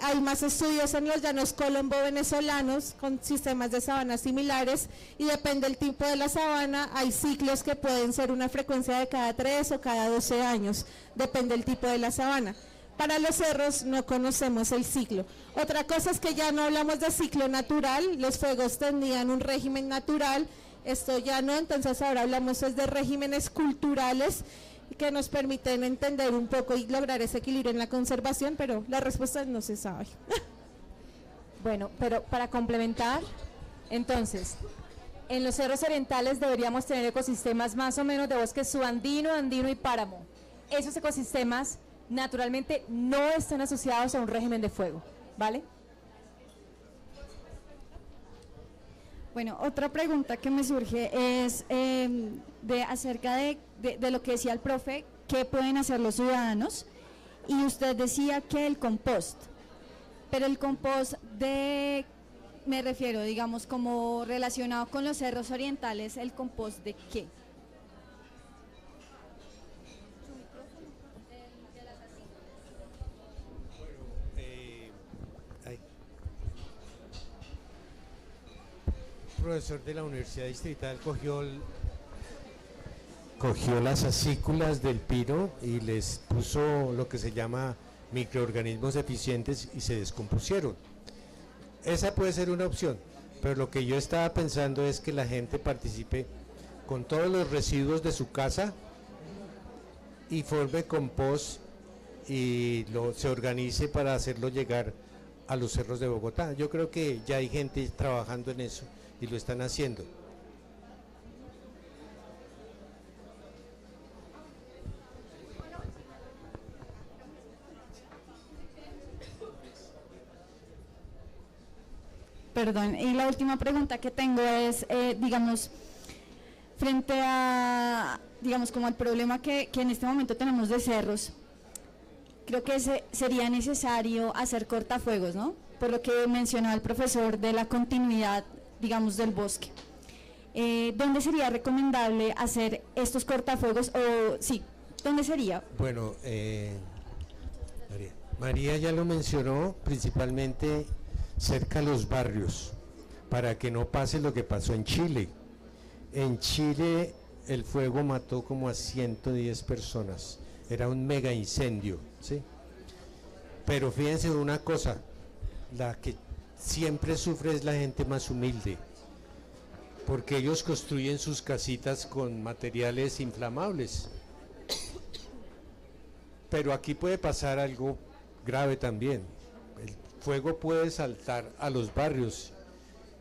hay más estudios en los llanos colombo-venezolanos con sistemas de sabanas similares y depende del tipo de la sabana, hay ciclos que pueden ser una frecuencia de cada 3 o cada 12 años, depende del tipo de la sabana. Para los cerros no conocemos el ciclo. Otra cosa es que ya no hablamos de ciclo natural, los fuegos tenían un régimen natural, esto ya no, entonces ahora hablamos de regímenes culturales que nos permiten entender un poco y lograr ese equilibrio en la conservación, pero la respuesta no se sabe. Bueno, pero para complementar, entonces, en los cerros orientales deberíamos tener ecosistemas más o menos de bosque subandino, andino y páramo. Esos ecosistemas naturalmente no están asociados a un régimen de fuego, ¿vale? Bueno, otra pregunta que me surge es acerca de lo que decía el profe, ¿qué pueden hacer los ciudadanos? Y usted decía que el compost, pero el compost me refiero, digamos, como relacionado con los cerros orientales, ¿el compost de qué? Profesor de la Universidad Distrital cogió las acículas del pino y les puso lo que se llama microorganismos eficientes y se descompusieron. Esa puede ser una opción, pero lo que yo estaba pensando es que la gente participe con todos los residuos de su casa y forme compost y se organice para hacerlo llegar a los cerros de Bogotá. Yo creo que ya hay gente trabajando en eso y lo están haciendo. Perdón, y la última pregunta que tengo es, digamos, frente a, digamos, como el problema que en este momento tenemos de cerros, creo que sería necesario hacer cortafuegos, ¿no? Por lo que mencionaba el profesor de la continuidad, digamos, del bosque. ¿Dónde sería recomendable hacer estos cortafuegos? O sí, ¿dónde sería? Bueno, María ya lo mencionó, principalmente cerca a los barrios, para que no pase lo que pasó en Chile. En Chile el fuego mató como a 110 personas, era un mega incendio, ¿sí? Pero fíjense una cosa, la que siempre sufre es la gente más humilde, porque ellos construyen sus casitas con materiales inflamables. Pero aquí puede pasar algo grave también. El fuego puede saltar a los barrios,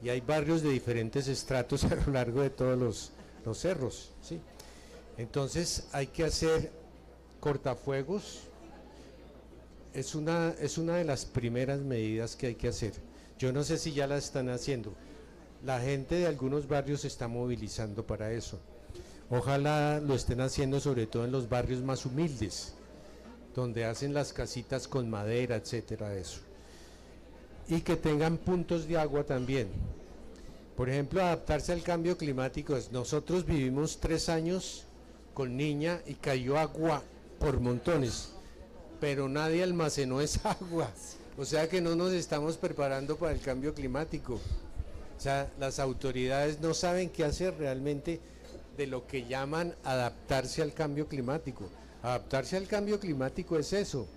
y hay barrios de diferentes estratos a lo largo de todos los cerros, ¿sí? Entonces hay que hacer cortafuegos. Es una de las primeras medidas que hay que hacer. Yo no sé si ya la están haciendo. La gente de algunos barrios se está movilizando para eso. Ojalá lo estén haciendo sobre todo en los barrios más humildes, donde hacen las casitas con madera, etcétera, eso. Y que tengan puntos de agua también. Por ejemplo, adaptarse al cambio climático. Nosotros vivimos 3 años con niña y cayó agua por montones, pero nadie almacenó esa agua. O sea que no nos estamos preparando para el cambio climático. O sea, las autoridades no saben qué hacer realmente de lo que llaman adaptarse al cambio climático. Adaptarse al cambio climático es eso.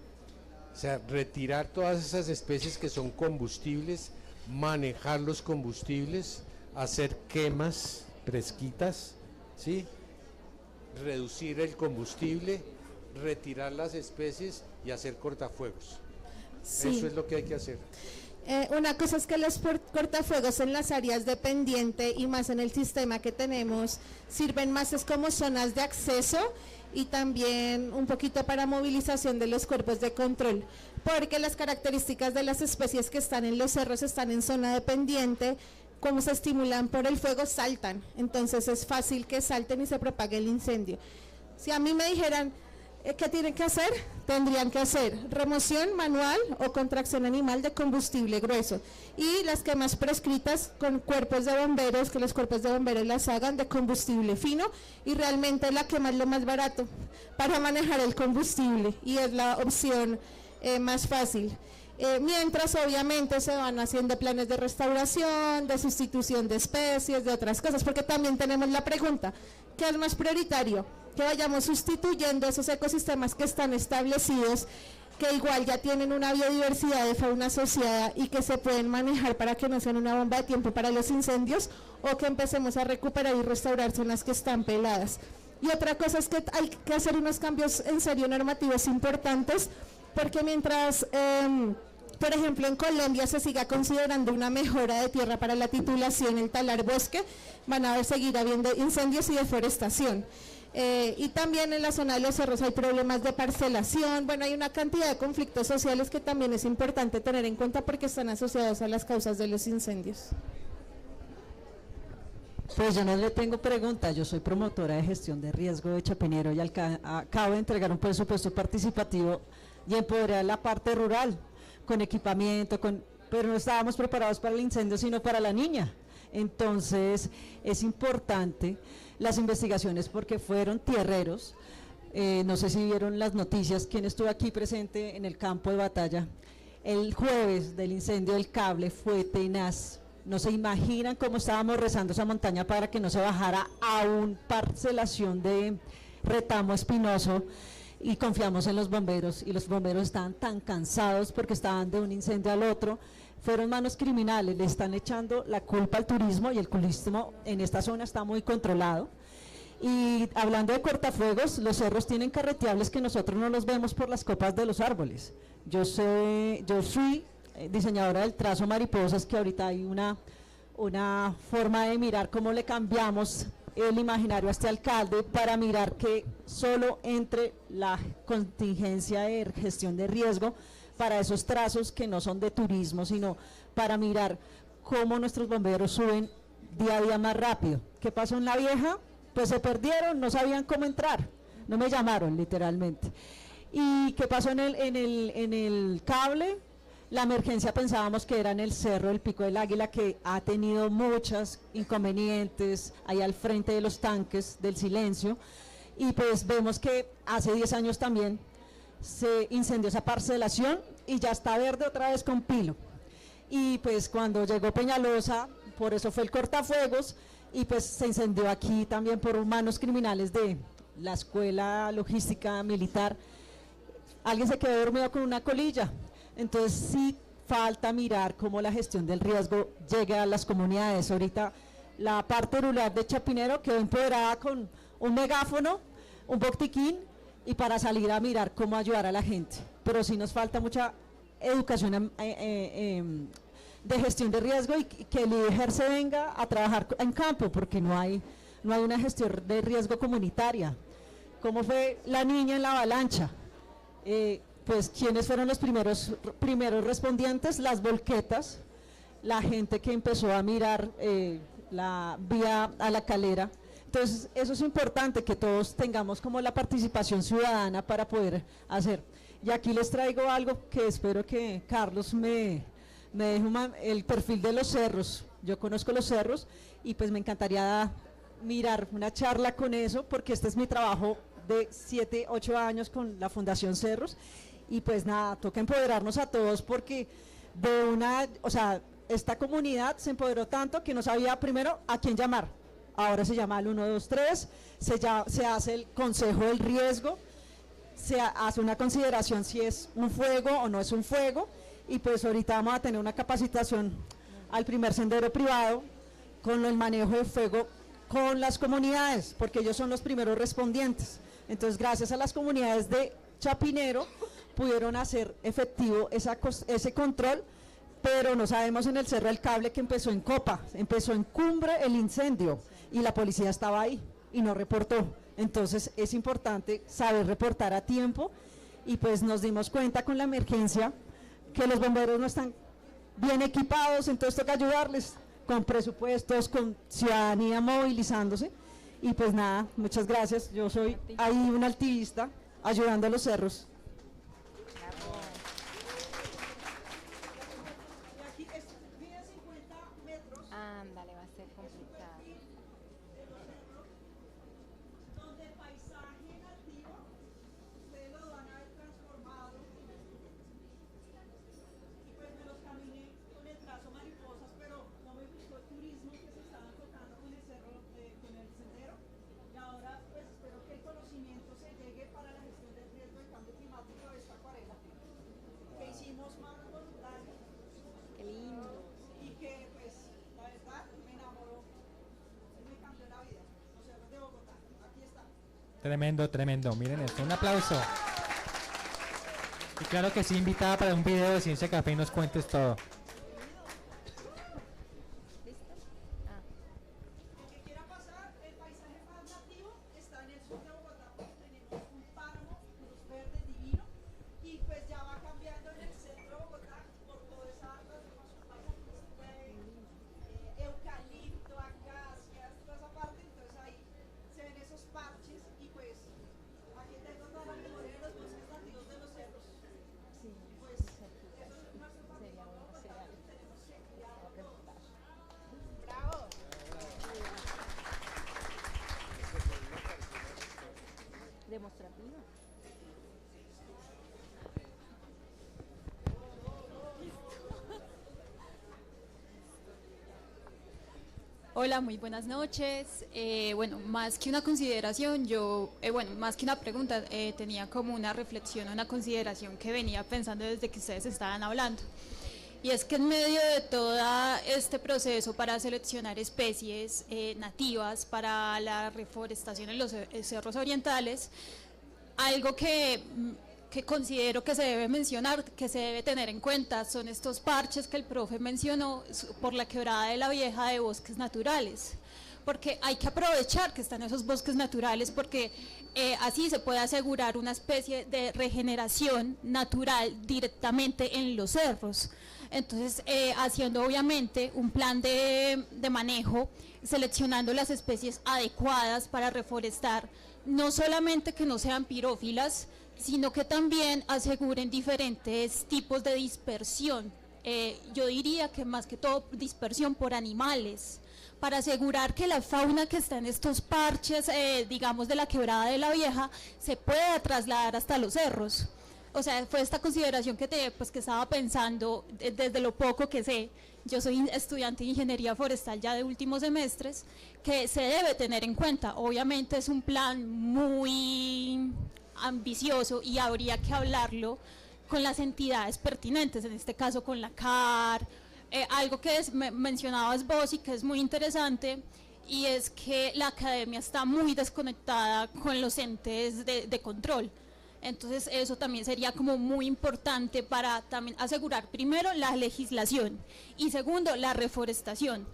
O sea, retirar todas esas especies que son combustibles, manejar los combustibles, hacer quemas fresquitas, ¿sí? Reducir el combustible, retirar las especies y hacer cortafuegos. Sí. Eso es lo que hay que hacer. Una cosa es que los cortafuegos en las áreas de pendiente y más en el sistema que tenemos sirven más es como zonas de acceso y también un poquito para movilización de los cuerpos de control, porque las características de las especies que están en los cerros están en zona de pendiente, como se estimulan por el fuego saltan, entonces es fácil que salten y se propague el incendio. Si a mí me dijeran ¿Qué tienen que hacer? Tendrían que hacer remoción manual o contracción animal de combustible grueso y las quemas prescritas con cuerpos de bomberos, que los cuerpos de bomberos las hagan de combustible fino, y realmente la quema es lo más barato para manejar el combustible y es la opción más fácil. Mientras obviamente se van haciendo planes de restauración, de sustitución de especies, de otras cosas, porque también tenemos la pregunta, ¿qué es más prioritario? Que vayamos sustituyendo esos ecosistemas que están establecidos, que igual ya tienen una biodiversidad de fauna asociada y que se pueden manejar para que no sean una bomba de tiempo para los incendios, o que empecemos a recuperar y restaurar zonas que están peladas. Y otra cosa es que hay que hacer unos cambios en serio normativos importantes, porque mientras, por ejemplo, en Colombia se siga considerando una mejora de tierra para la titulación, el talar bosque, van a seguir habiendo incendios y deforestación. Y también en la zona de los cerros hay problemas de parcelación, bueno, hay una cantidad de conflictos sociales que también es importante tener en cuenta porque están asociados a las causas de los incendios. Pues yo no le tengo pregunta, yo soy promotora de gestión de riesgo de Chapinero y acabo de entregar un presupuesto participativo y empoderar la parte rural con equipamiento, pero no estábamos preparados para el incendio sino para la niña. Entonces es importante las investigaciones porque fueron tierreros, no sé si vieron las noticias, quien estuvo aquí presente en el campo de batalla el jueves del incendio del cable fue tenaz. No se imaginan cómo estábamos rezando esa montaña para que no se bajara a una parcelación de retamo espinoso, y confiamos en los bomberos y los bomberos estaban tan cansados porque estaban de un incendio al otro. Fueron manos criminales, le están echando la culpa al turismo y el turismo en esta zona está muy controlado. Y hablando de cortafuegos, los cerros tienen carreteables que nosotros no los vemos por las copas de los árboles. Yo fui diseñadora del trazo mariposas, que ahorita hay una forma de mirar cómo le cambiamos el imaginario a este alcalde para mirar que solo entre la contingencia de gestión de riesgo para esos trazos que no son de turismo, sino para mirar cómo nuestros bomberos suben día a día más rápido. ¿Qué pasó en La Vieja? Pues se perdieron, no sabían cómo entrar, no me llamaron literalmente. ¿Y qué pasó en el cable? La emergencia pensábamos que era en el cerro del Pico del Águila, que ha tenido muchos inconvenientes ahí al frente de los tanques del silencio, y pues vemos que hace 10 años también se incendió esa parcelación y ya está verde otra vez con pilo. Y pues cuando llegó Peñalosa, por eso fue el cortafuegos, y pues se incendió aquí también por manos criminales de la Escuela Logística Militar. Alguien se quedó dormido con una colilla. Entonces sí falta mirar cómo la gestión del riesgo llegue a las comunidades. Ahorita la parte rural de Chapinero quedó empoderada con un megáfono, un botiquín, y para salir a mirar cómo ayudar a la gente. Pero sí nos falta mucha educación de gestión de riesgo, y que el IDEGER se venga a trabajar en campo, porque no hay una gestión de riesgo comunitaria. ¿Cómo fue la niña en la avalancha? Pues ¿quiénes fueron los primeros respondientes? Las volquetas, la gente que empezó a mirar la vía a la calera. Entonces eso es importante, que todos tengamos como la participación ciudadana para poder hacer. Y aquí les traigo algo que espero que Carlos me deje el perfil de los cerros. Yo conozco los cerros y pues me encantaría mirar una charla con eso, porque este es mi trabajo de 7, 8 años con la Fundación Cerros. Y pues nada, toca empoderarnos a todos, porque esta comunidad se empoderó tanto que no sabía primero a quién llamar. Ahora se llama al 123, se hace el consejo del riesgo, se hace una consideración si es un fuego o no es un fuego, y pues ahorita vamos a tener una capacitación al primer sendero privado con el manejo de fuego con las comunidades, porque ellos son los primeros respondientes. Entonces gracias a las comunidades de Chapinero pudieron hacer efectivo ese control, pero no sabemos en el Cerro del Cable, que empezó en copa, empezó en cumbre el incendio y la policía estaba ahí y no reportó. Entonces es importante saber reportar a tiempo, y pues nos dimos cuenta con la emergencia que los bomberos no están bien equipados, entonces toca ayudarles con presupuestos, con ciudadanía movilizándose. Y pues nada, muchas gracias. Yo soy ahí una activista ayudando a los cerros. Ándale, va a ser complicado. Donde el paisaje nativo, ustedes lo van a ver transformado. Y pues me los caminé con el trazo mariposas, pero no me gustó el turismo que se estaba enfocando con el cerro, con el sendero. Y ahora pues espero que el conocimiento se llegue para la gestión del riesgo del cambio climático de esta acuarela. Que hicimos más voluntarios. Qué lindo. Y que pues la verdad me enamoró, me cambió la vida. Los cerros de Bogotá, aquí está. Tremendo, tremendo. Miren esto, un aplauso. Y claro que sí, invitada para un video de Ciencia Café y nos cuentes todo. El que quiera pasar, el paisaje más nativo está en el sur de Bogotá, porque tenemos un páramo, unos verdes divino, y pues ya va cambiando en el centro de Bogotá por toda esa transformación paisajística de eucalipto, acacias, toda esa parte. Entonces ahí se ven esos parches y pues aquí tengo toda la memoria de los bosques nativos de los cerros. Pues eso es nuestro patrimonio, pues tenemos que cuidarlo. ¡Bravo! Demostrativa. Hola, muy buenas noches. Bueno, más que una consideración, más que una pregunta, tenía como una reflexión, una consideración que venía pensando desde que ustedes estaban hablando. Y es que en medio de todo este proceso para seleccionar especies nativas para la reforestación en los cerros orientales, algo que considero que se debe mencionar, que se debe tener en cuenta, son estos parches que el profe mencionó por la quebrada de la Vieja de bosques naturales, porque hay que aprovechar que están esos bosques naturales, porque así se puede asegurar una especie de regeneración natural directamente en los cerros. Entonces, haciendo obviamente un plan de manejo, seleccionando las especies adecuadas para reforestar, no solamente que no sean pirófilas, sino que también aseguren diferentes tipos de dispersión. Yo diría que más que todo dispersión por animales, para asegurar que la fauna que está en estos parches, digamos de la quebrada de la Vieja, se pueda trasladar hasta los cerros. O sea, fue esta consideración que estaba pensando desde lo poco que sé. Yo soy estudiante de ingeniería forestal ya de últimos semestres, que se debe tener en cuenta. Obviamente es un plan muy ambicioso y habría que hablarlo con las entidades pertinentes, en este caso con la CAR. Algo que mencionabas vos y que es muy interesante, y es que la academia está muy desconectada con los entes de control. Entonces eso también sería como muy importante para también asegurar primero la legislación y segundo la reforestación.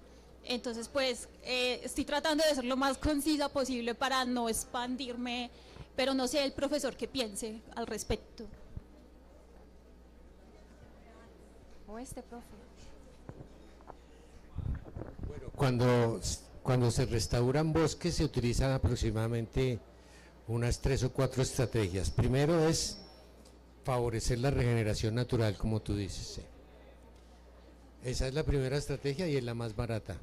Entonces pues estoy tratando de ser lo más concisa posible para no expandirme, pero no sé el profesor qué piense al respecto. O este profe. Bueno, cuando se restauran bosques se utilizan aproximadamente unas 3 o 4 estrategias. Primero es favorecer la regeneración natural, como tú dices. Sí. Esa es la primera estrategia y es la más barata.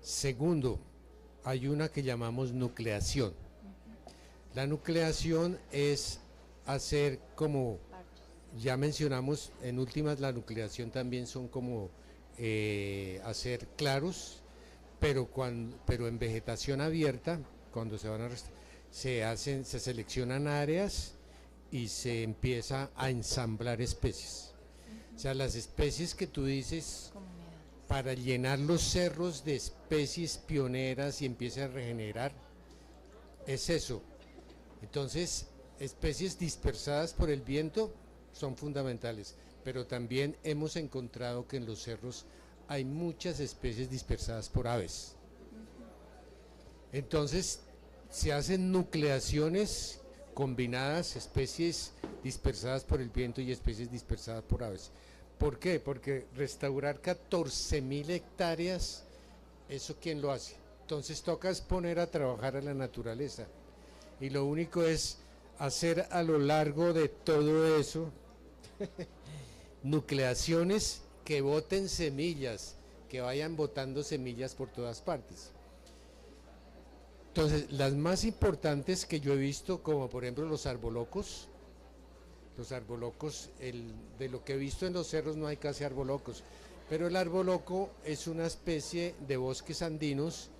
Segundo, hay una que llamamos nucleación. La nucleación es hacer como, ya mencionamos, en últimas la nucleación también son como hacer claros, pero en vegetación abierta, cuando se van a se seleccionan áreas y se empieza a ensamblar especies. O sea, las especies que tú dices, para llenar los cerros de especies pioneras y empiece a regenerar, es eso. Entonces, especies dispersadas por el viento son fundamentales, pero también hemos encontrado que en los cerros hay muchas especies dispersadas por aves. Entonces, se hacen nucleaciones combinadas, especies dispersadas por el viento y especies dispersadas por aves. ¿Por qué? Porque restaurar 14.000 hectáreas, ¿eso quién lo hace? Entonces toca poner a trabajar a la naturaleza. Y lo único es hacer a lo largo de todo eso nucleaciones que boten semillas, que vayan botando semillas por todas partes. Entonces, las más importantes que yo he visto, como por ejemplo los arbolocos, de lo que he visto en los cerros no hay casi arbolocos, pero el arboloco es una especie de bosques andinos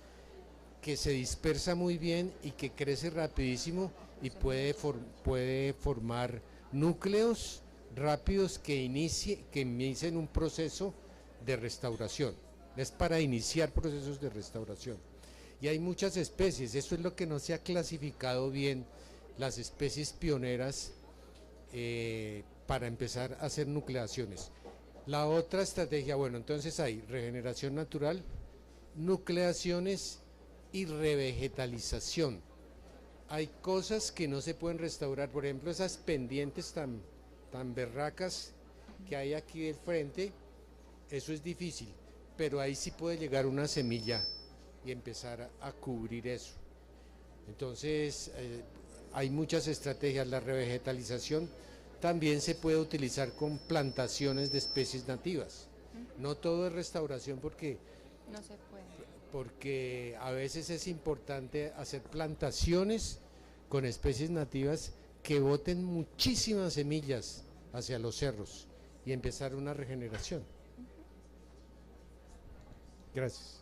que se dispersa muy bien y que crece rapidísimo y puede formar núcleos rápidos que inicien un proceso de restauración. Es para iniciar procesos de restauración. Y hay muchas especies, eso es lo que no se ha clasificado bien, las especies pioneras para empezar a hacer nucleaciones. La otra estrategia, bueno, entonces hay regeneración natural, nucleaciones y revegetalización. Hay cosas que no se pueden restaurar, por ejemplo esas pendientes tan berracas que hay aquí del frente, eso es difícil, pero ahí sí puede llegar una semilla y empezar a cubrir eso. Entonces hay muchas estrategias. La revegetalización también se puede utilizar con plantaciones de especies nativas. No todo es restauración porque no se puede. Porque a veces es importante hacer plantaciones con especies nativas que boten muchísimas semillas hacia los cerros y empezar una regeneración. Gracias.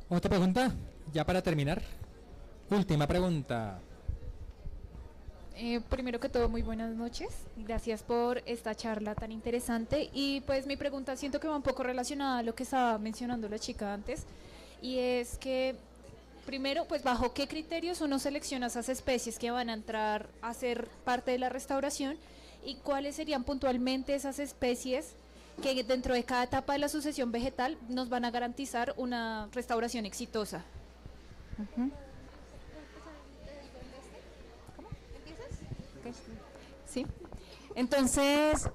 ¿Otra pregunta? Ya para terminar. Última pregunta. Primero que todo, muy buenas noches. Gracias por esta charla tan interesante. Y pues mi pregunta siento que va un poco relacionada a lo que estaba mencionando la chica antes. Y es que, primero, pues bajo qué criterios uno selecciona esas especies que van a entrar a ser parte de la restauración y cuáles serían puntualmente esas especies que dentro de cada etapa de la sucesión vegetal nos van a garantizar una restauración exitosa. Sí. Entonces,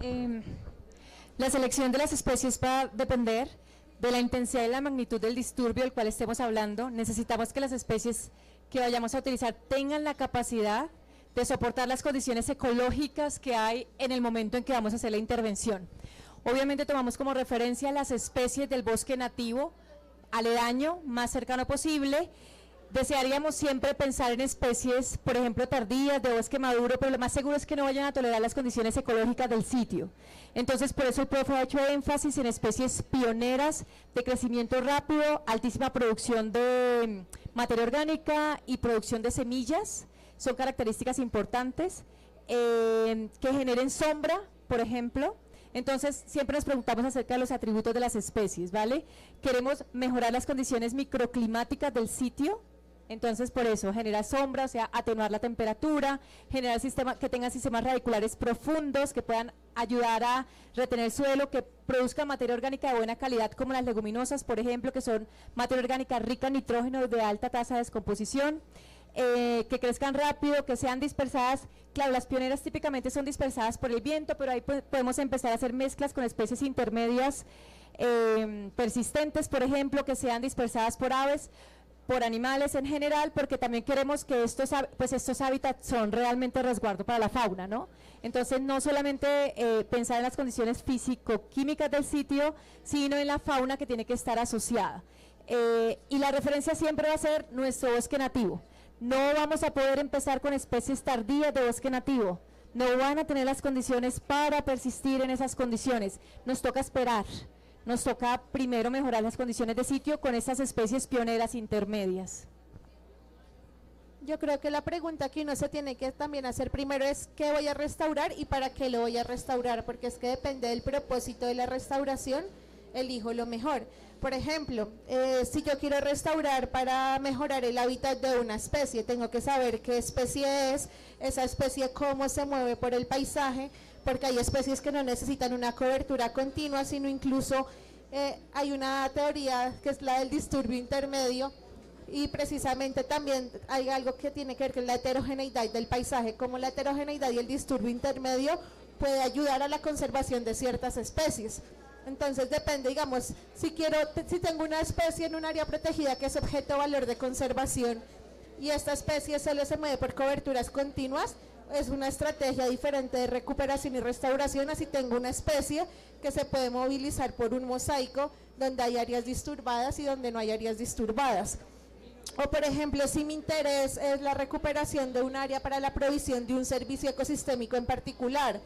la selección de las especies va a depender de la intensidad y la magnitud del disturbio del cual estemos hablando. Necesitamos que las especies que vayamos a utilizar tengan la capacidad de soportar las condiciones ecológicas que hay en el momento en que vamos a hacer la intervención. Obviamente tomamos como referencia las especies del bosque nativo aledaño, más cercano posible. Desearíamos siempre pensar en especies, por ejemplo, tardías, de bosque maduro, pero lo más seguro es que no vayan a tolerar las condiciones ecológicas del sitio. Entonces, por eso el profe ha hecho énfasis en especies pioneras de crecimiento rápido, altísima producción de materia orgánica y producción de semillas. Son características importantes, que generen sombra, por ejemplo. Entonces, siempre nos preguntamos acerca de los atributos de las especies, ¿vale? Queremos mejorar las condiciones microclimáticas del sitio. Entonces, por eso, generar sombra, o sea, atenuar la temperatura, generar que tengan sistemas radiculares profundos, que puedan ayudar a retener suelo, que produzcan materia orgánica de buena calidad, como las leguminosas, por ejemplo, que son materia orgánica rica en nitrógeno de alta tasa de descomposición, que crezcan rápido, que sean dispersadas. Claro, las pioneras típicamente son dispersadas por el viento, pero ahí podemos empezar a hacer mezclas con especies intermedias persistentes, por ejemplo, que sean dispersadas por aves, por animales en general, porque también queremos que estos hábitats son realmente resguardo para la fauna, ¿no? Entonces, no solamente pensar en las condiciones físico-químicas del sitio, sino en la fauna que tiene que estar asociada. Y la referencia siempre va a ser nuestro bosque nativo. No vamos a poder empezar con especies tardías de bosque nativo. No van a tener las condiciones para persistir en esas condiciones. Nos toca esperar. Nos toca primero mejorar las condiciones de sitio con estas especies pioneras intermedias. Yo creo que la pregunta que uno se tiene que también hacer primero es ¿qué voy a restaurar y para qué lo voy a restaurar? Porque es que depende del propósito de la restauración, elijo lo mejor. Por ejemplo, si yo quiero restaurar para mejorar el hábitat de una especie, tengo que saber qué especie es, esa especie cómo se mueve por el paisaje, porque hay especies que no necesitan una cobertura continua, sino incluso hay una teoría que es la del disturbio intermedio, y precisamente también hay algo que tiene que ver con la heterogeneidad del paisaje, como la heterogeneidad y el disturbio intermedio puede ayudar a la conservación de ciertas especies. Entonces depende, digamos, si tengo una especie en un área protegida que es objeto de valor de conservación y esta especie solo se mueve por coberturas continuas, es una estrategia diferente de recuperación y restauración, así tengo una especie que se puede movilizar por un mosaico donde hay áreas disturbadas y donde no hay áreas disturbadas. O por ejemplo, si mi interés es la recuperación de un área para la provisión de un servicio ecosistémico en particular,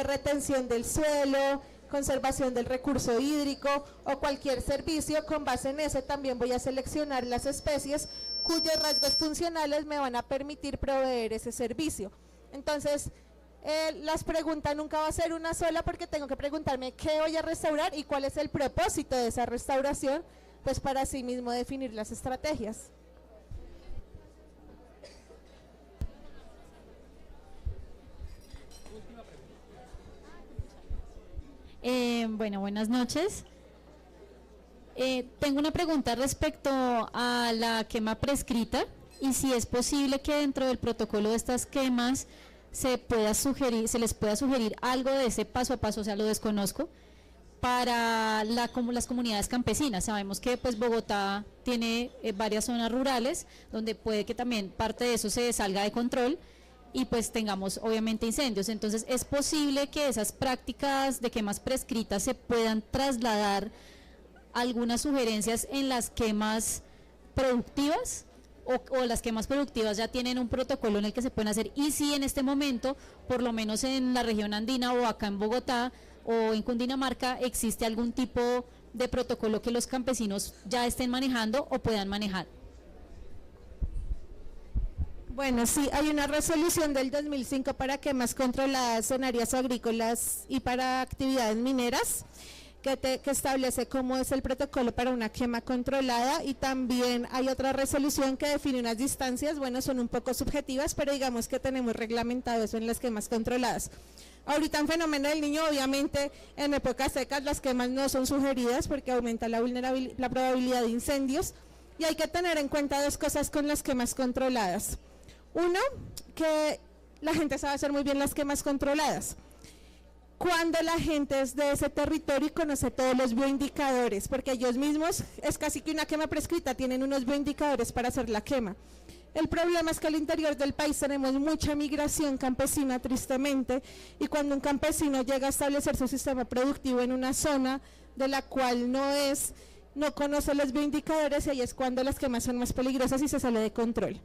retención del suelo, conservación del recurso hídrico o cualquier servicio, con base en eso también voy a seleccionar las especies cuyos rasgos funcionales me van a permitir proveer ese servicio. Entonces, las preguntas nunca va a ser una sola, porque tengo que preguntarme qué voy a restaurar y cuál es el propósito de esa restauración, pues para así mismo definir las estrategias. Bueno, buenas noches. Tengo una pregunta respecto a la quema prescrita y si es posible que dentro del protocolo de estas quemas se les pueda sugerir algo de ese paso a paso, o sea, lo desconozco, para como las comunidades campesinas. Sabemos que pues Bogotá tiene varias zonas rurales donde puede que también parte de eso se salga de control y pues tengamos obviamente incendios. Entonces, ¿es posible que esas prácticas de quemas prescritas se puedan trasladar algunas sugerencias en las quemas productivas? O las quemas productivas ya tienen un protocolo en el que se pueden hacer, y si en este momento, por lo menos en la región andina o acá en Bogotá o en Cundinamarca, existe algún tipo de protocolo que los campesinos ya estén manejando o puedan manejar. Bueno, sí, hay una resolución del 2005 para quemas controladas en áreas agrícolas y para actividades mineras, que establece cómo es el protocolo para una quema controlada, y también hay otra resolución que define unas distancias, bueno, son un poco subjetivas, pero digamos que tenemos reglamentado eso en las quemas controladas. Ahorita en fenómeno del Niño, obviamente en épocas secas las quemas no son sugeridas porque aumenta la probabilidad de incendios, y hay que tener en cuenta dos cosas con las quemas controladas. Uno, que la gente sabe hacer muy bien las quemas controladas. Cuando la gente es de ese territorio y conoce todos los bioindicadores, porque ellos mismos, es casi que una quema prescrita, tienen unos bioindicadores para hacer la quema. El problema es que al interior del país tenemos mucha migración campesina, tristemente, y cuando un campesino llega a establecer su sistema productivo en una zona de la cual no conoce los bioindicadores, y ahí es cuando las quemas son más peligrosas y se sale de control.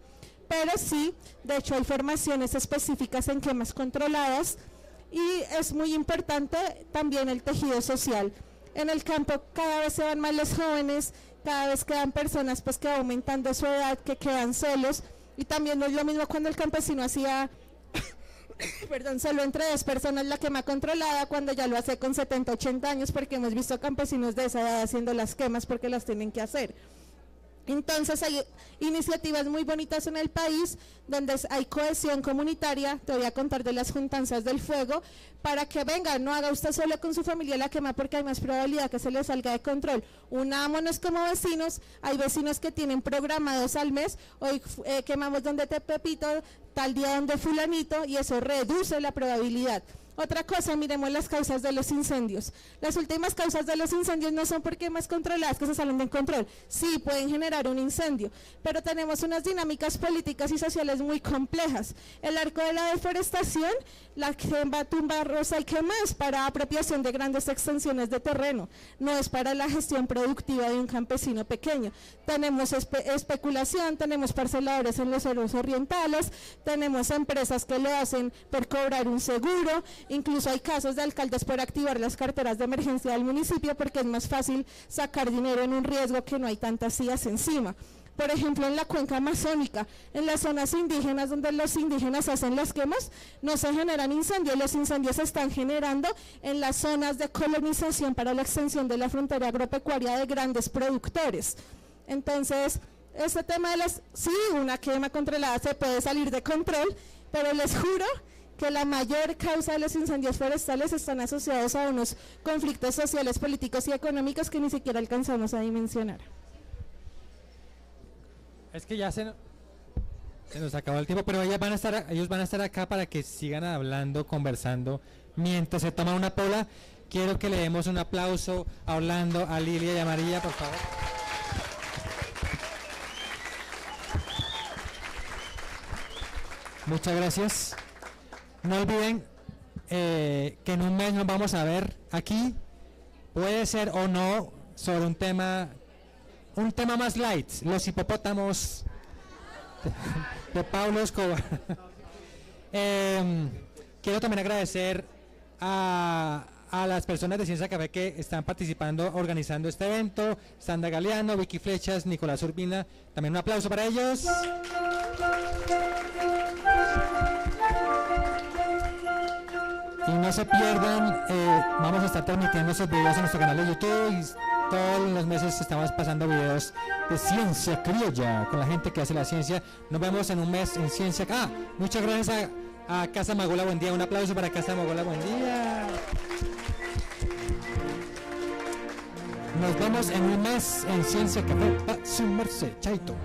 Pero sí, de hecho hay formaciones específicas en quemas controladas, y es muy importante también el tejido social. En el campo cada vez se van más los jóvenes, cada vez quedan personas pues que va aumentando su edad, que quedan solos, y también no es lo mismo cuando el campesino hacía solo entre 2 personas la quema controlada, cuando ya lo hace con 70, 80 años, porque hemos visto campesinos de esa edad haciendo las quemas porque las tienen que hacer. Entonces hay iniciativas muy bonitas en el país donde hay cohesión comunitaria. Te voy a contar de las juntanzas del fuego, para que venga, no haga usted solo con su familia la quema porque hay más probabilidad que se le salga de control. Unámonos como vecinos, hay vecinos que tienen programados al mes, hoy quemamos donde te Pepito, tal día donde fulanito, y eso reduce la probabilidad. Otra cosa, miremos las causas de los incendios. Las últimas causas de los incendios no son por quemas controladas que se salen de control. Sí, pueden generar un incendio, pero tenemos unas dinámicas políticas y sociales muy complejas. El arco de la deforestación, la tumba rosa y quema es para apropiación de grandes extensiones de terreno, no es para la gestión productiva de un campesino pequeño. Tenemos especulación, tenemos parceladores en los cerros orientales, tenemos empresas que lo hacen por cobrar un seguro. Incluso hay casos de alcaldes por activar las carteras de emergencia del municipio porque es más fácil sacar dinero en un riesgo que no hay tantas sillas encima. Por ejemplo, en la cuenca amazónica, en las zonas indígenas donde los indígenas hacen las quemas, no se generan incendios, los incendios se están generando en las zonas de colonización para la extensión de la frontera agropecuaria de grandes productores. Entonces, este tema de sí, una quema controlada se puede salir de control, pero les juro que la mayor causa de los incendios forestales están asociados a unos conflictos sociales, políticos y económicos que ni siquiera alcanzamos a dimensionar. Es que ya se nos acabó el tiempo, pero ellos van a estar acá para que sigan hablando, conversando, mientras se toma una pola. Quiero que le demos un aplauso a Orlando, a Lilia y a María, por favor. Muchas gracias. No olviden que en un mes nos vamos a ver aquí. Puede ser o no sobre un tema más light, los hipopótamos de Pablo Escobar. Quiero también agradecer a las personas de Ciencia Café que están participando, organizando este evento: Sandra Galeano, Vicky Flechas, Nicolás Urbina. También un aplauso para ellos. Y no se pierdan, vamos a estar transmitiendo esos videos en nuestro canal de YouTube, y todos los meses estamos pasando videos de ciencia criolla con la gente que hace la ciencia. Nos vemos en un mes en Ciencia. Muchas gracias a Casa Magola Buen Día. Un aplauso para Casa Magola Buen Día. Nos vemos en un mes en Ciencia Café. Su merced, chaito.